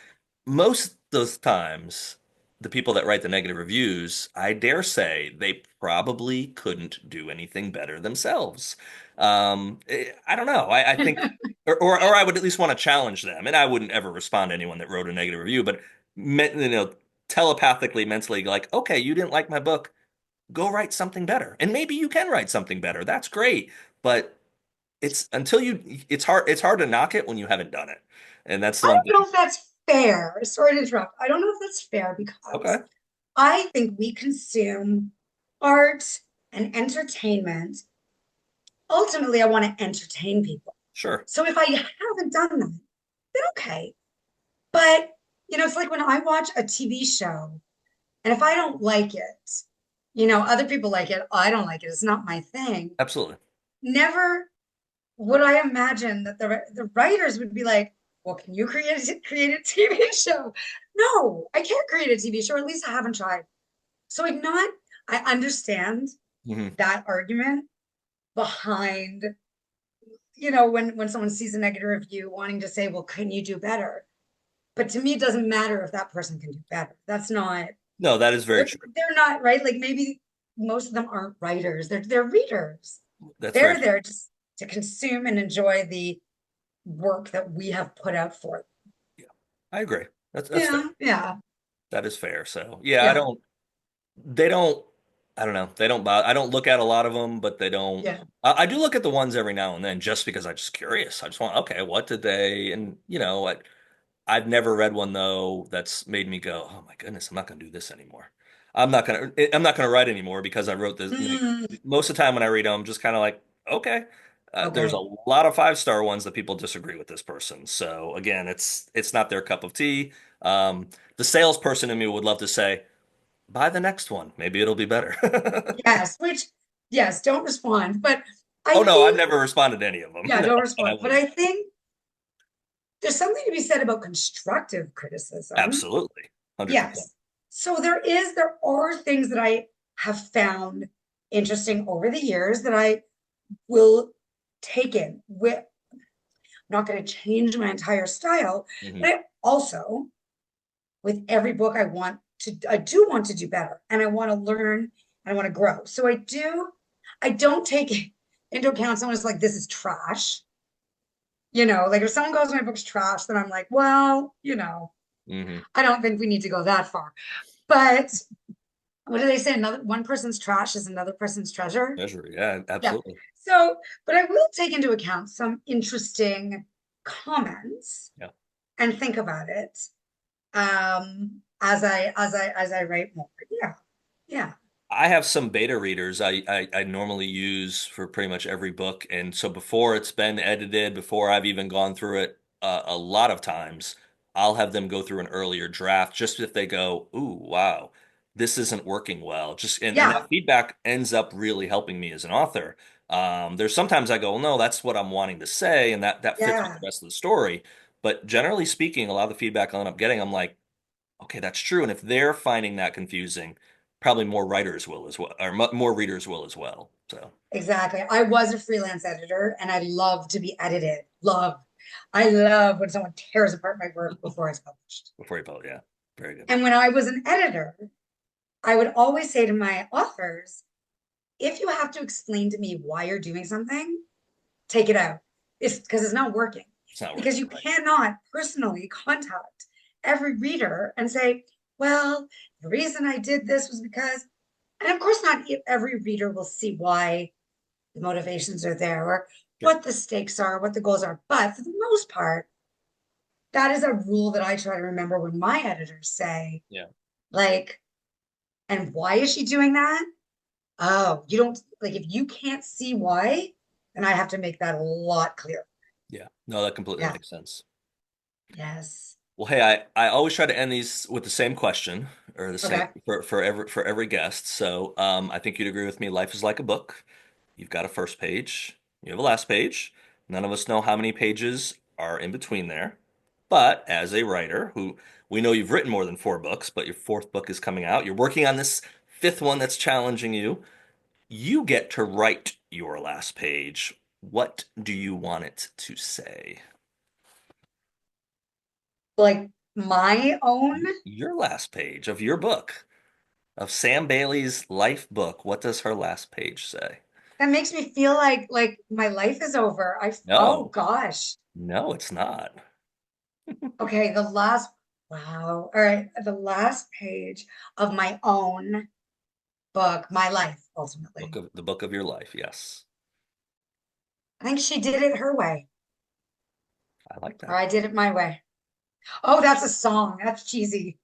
most of those times, the people that write the negative reviews, I dare say they probably couldn't do anything better themselves. I don't know. I think, or I would at least want to challenge them, and I wouldn't ever respond to anyone that wrote a negative review, but telepathically, mentally, like, okay, you didn't like my book, go write something better, and maybe you can write something better. That's great, but it's hard to knock it when you haven't done it, and that's the I one don't thing. know if that's fair. Sorry to interrupt. I don't know if that's fair because Okay. I think we consume art and entertainment. Ultimately, I want to entertain people. Sure. So if I haven't done that, then okay. But, it's like when I watch a TV show and if I don't like it, other people like it, I don't like it. It's not my thing. Absolutely. Never would I imagine that the writers would be like, well, can you create a TV show? No, I can't create a TV show. At least I haven't tried. So I understand. Hmm. that argument behind, when someone sees a negative review, wanting to say, well, can you do better? But to me, it doesn't matter if that person can do better. That's not, No, that is very they're, true. they're not right. Like maybe most of them aren't writers, they're readers. That's very They're true. there just to consume and enjoy the work that we have put out for them. Yeah, I agree. That's fair. Yeah, yeah, That is fair. So yeah, I yeah, don't. They don't. I don't know. They don't. I don't look at a lot of them, but they don't. yeah. I do look at the ones every now and then, just because I'm just curious. I just want, okay, what did they? And I've never read one though that's made me go, oh my goodness, I'm not going to do this anymore. I'm not going to write anymore because I wrote this. Mm, Most of the time when I read them, I'm just kind of like, okay. There's a okay. lot of 5-star ones that people disagree with this person. So again, it's not their cup of tea. The salesperson in me would love to say, buy the next one. Maybe it'll be better. Yes, which, yes, don't respond. But I Oh no, I've think, never responded to any of them. yeah, No, don't but I respond. But wouldn't. I think there's something to be said about constructive criticism. Absolutely. 100%. Yes. So there are things that I have found interesting over the years that I will take in. I'm not going to change my entire style, Hmm. but I also, with every book, I do want to do better, and I want to learn, and I want to grow. So I don't take into account someone's like, this is trash. Like if someone goes, my book's trash, then I'm like, well, Hmm. I don't think we need to go that far. But what do they say? Another one person's trash is another person's treasure. Measure. Yeah, Yeah. absolutely. So, but I will take into account some interesting comments Yeah. and think about it as I write more. Yeah. Yeah. I have some beta readers I normally use for pretty much every book. And so before it's been edited, before I've even gone through it a lot of times, I'll have them go through an earlier draft just if they go, ooh, wow, this isn't working well. And that Yeah. feedback ends up really helping me as an author. There's sometimes I go, well, no, that's what I'm wanting to say, and that fits with the Yeah. rest of the story. But generally speaking, a lot of the feedback I end up getting, I'm like, okay, that's true. And if they're finding that confusing, probably more writers will as well, or more readers will as well. So Exactly. I was a freelance editor and I love to be edited. Love. I love when someone tears apart my work before it's published. before you publish, yeah, very good. And when I was an editor, I would always say to my authors, if you have to explain to me why you're doing something, take it out. It's because it's not working. It's not Because working you right. cannot personally contact every reader and say, well, the reason I did this was because, and of course, not every reader will see why the motivations are there or Sure. what the stakes are, what the goals are. But for the most part, that is a rule that I try to remember when my editors say, Yeah. like, and why is she doing that? Oh, you don't like if you can't see why, then I have to make that a lot clearer. Yeah. No, that completely Yeah. makes sense. Yes. Well, hey, I always try to end these with the same question or the same Okay. for every guest. So I think you'd agree with me. Life is like a book. You've got a first page, you have a last page. None of us know how many pages are in between there. But as a writer who we know you've written more than 4 books, but your fourth book is coming out. You're working on this fifth one that's challenging you. You get to write your last page. What do you want it to say? Like my own, Your last page of your book, of Sam Bailey's life book. What does her last page say? that makes me feel like my life is over. Oh No, gosh. no, it's not. Okay, wow. All right, the last page of my own book, My Life, ultimately. The book of your life. Yes, I think she did it her way, I like or that. I did it my way. Oh, that's a song. That's cheesy.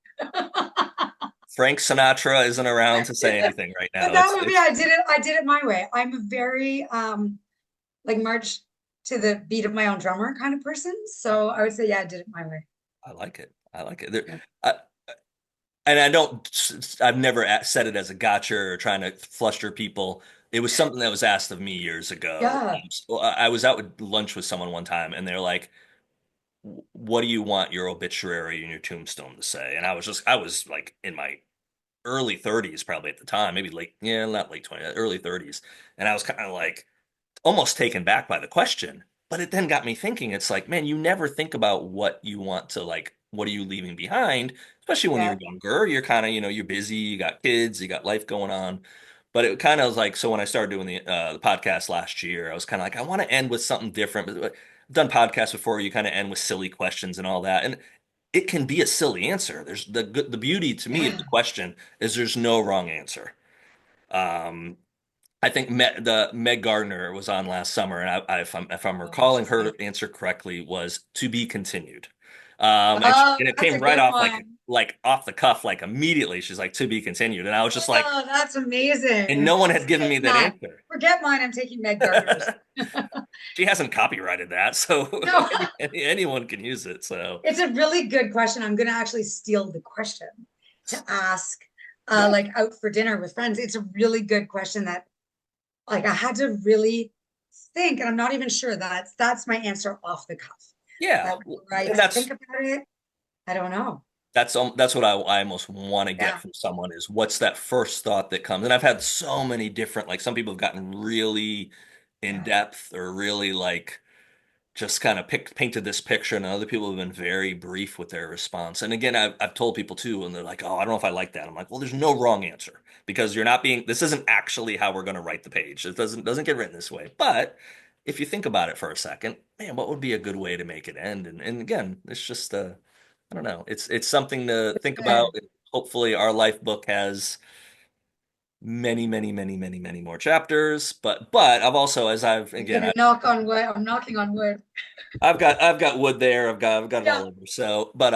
Frank Sinatra isn't around to say anything right But now. that It's would be it's. I did it my way. I'm a very like march to the beat of my own drummer kind of person. So I would say, yeah, I did it my way. I like it. I like it. Yeah. I, and I don't. I've never said it as a gotcha or trying to fluster people. It was something that was asked of me years ago. Yeah. I was out with lunch with someone one time, and they're like, what do you want your obituary and your tombstone to say? And I was like in my early 30s probably at the time, maybe late, yeah, not late 20s, early 30s. And I was kind of like almost taken back by the question, but it then got me thinking. It's like, man, you never think about what you want to like, what are you leaving behind? Especially when Yeah. you're younger, you're kind of, you're busy, you got kids, you got life going on. But it kind of was like, so when I started doing the podcast last year, I was kind of like, I want to end with something different. But I've done podcasts before, you kind of end with silly questions and all that. And it can be a silly answer. There's the beauty to me of the Yeah. question is there's no wrong answer. Um, I think Meg Gardner was on last summer, and if I'm Oh, recalling she's her amazing. answer correctly, was to be continued. Oh, And it that's came a right good off one. like off the cuff, like immediately. She's like to be continued, and I was just like, Oh, that's amazing. and no one I'm had given me taking that that. answer. Forget mine. I'm taking Meg Gardner's. She hasn't copyrighted that, so No, anyone can use it. So it's a really good question. I'm going to actually steal the question to ask, yeah, like out for dinner with friends. It's a really good question that, like, I had to really think, and I'm not even sure that's my answer off the cuff. yeah, But were I and to think about it, I don't know. that's what I most want to get Yeah, from someone is what's that first thought that comes. And I've had so many different, like some people have gotten really in yeah, depth or really like just kind of painted this picture, and other people have been very brief with their response. And again, I've told people too, and they're like, "Oh, I don't know if I like that." I'm like, "Well, there's no wrong answer because you're not being. This isn't actually how we're going to write the page. It doesn't get written this way. But if you think about it for a second, man, what would be a good way to make it end? And again, it's just I don't know. It's something to it's think about. good. Hopefully, our life book has many, many, many, many, many more chapters. But I've also, as I've You're again, gonna knock on wood. I'm knocking on wood. I've got wood there. I've got it Yeah, all over. So, but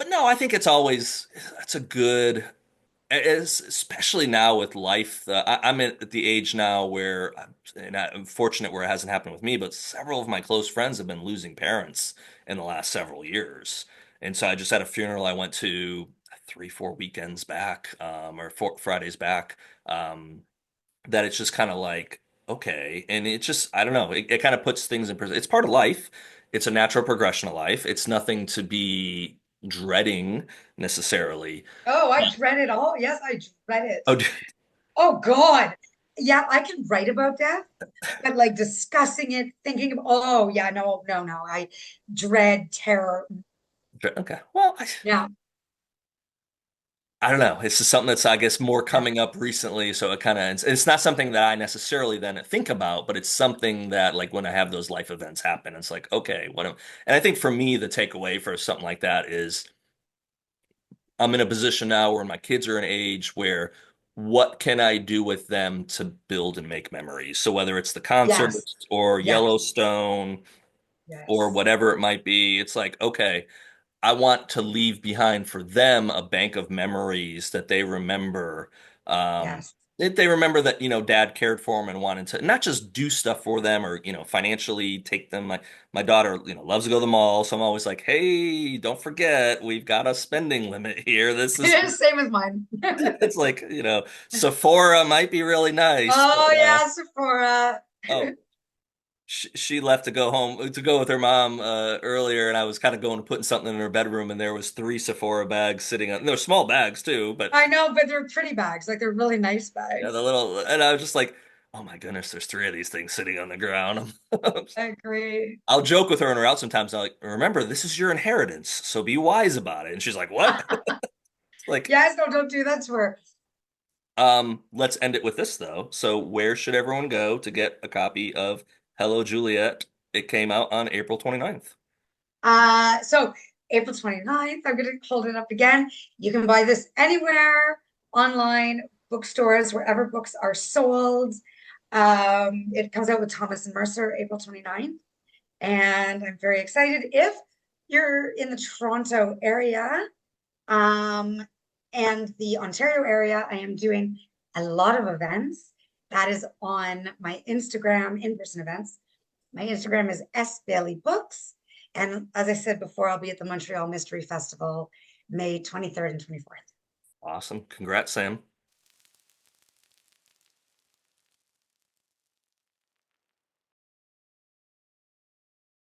no, I think it's a good, especially now with life. I'm at the age now where, and I'm fortunate where it hasn't happened with me, but several of my close friends have been losing parents in the last several years. And so I just had a funeral I went to 3, 4 weekends back, or 4 Fridays back. Um, that it's just kind of like, okay. And it just, I don't know, it kind of puts things in perspective. It's part of life. It's a natural progression of life. It's nothing to be dreading necessarily. oh, I dread it all. Yes, I dread it. Oh, Oh God. Yeah, I can write about death, but like discussing it, thinking of, oh yeah, no, no, no. I dread terror. okay. Well, Yeah, I don't know. It's just something that's, I guess, more yeah, coming up recently. So it kind of, it's not something that I necessarily then think about, but it's something that, like, when I have those life events happen, it's like, okay, and I think for me, the takeaway for something like that is I'm in a position now where my kids are an age where what can I do with them to build and make memories? So whether it's the yes, concerts or yes, Yellowstone or yes, whatever it might be, it's like, okay, I want to leave behind for them a bank of memories that they remember. Um, yes. they remember that, dad cared for them and wanted to not just do stuff for them or, financially take them. My daughter, loves to go to the mall. So I'm always like, hey, don't forget, we've got a spending limit here. This is, Same with mine. it's like, Sephora might be really nice, but, Oh yeah, Sephora. oh, she left to go home to go with her mom earlier, and I was kind of going to putting something in her bedroom, and there was 3 Sephora bags sitting on. They're small bags too, but I know, but they're pretty bags. Like they're really nice yeah, bags. the little. And I was just like, oh my goodness, there's 3 of these things sitting on the ground. I agree. I'll joke with her when we're out sometimes. I'm like, remember, this is your inheritance, so be wise about it. And she's like, what? It's like, Yes, no, don't do that to her. let's end it with this though. So, where should everyone go to get a copy of Hello, Juliet? It came out on April 29th. So April 29th, I'm gonna hold it up again. You can buy this anywhere, online, bookstores, wherever books are sold. It comes out with Thomas and Mercer April 29th. And I'm very excited. If you're in the Toronto area, um, and the Ontario area, I am doing a lot of events. That is on my Instagram, in-person events. My Instagram is S Bailey Books. And as I said before, I'll be at the Montreal Mystery Festival May 23rd and 24th. Awesome. Congrats, Sam.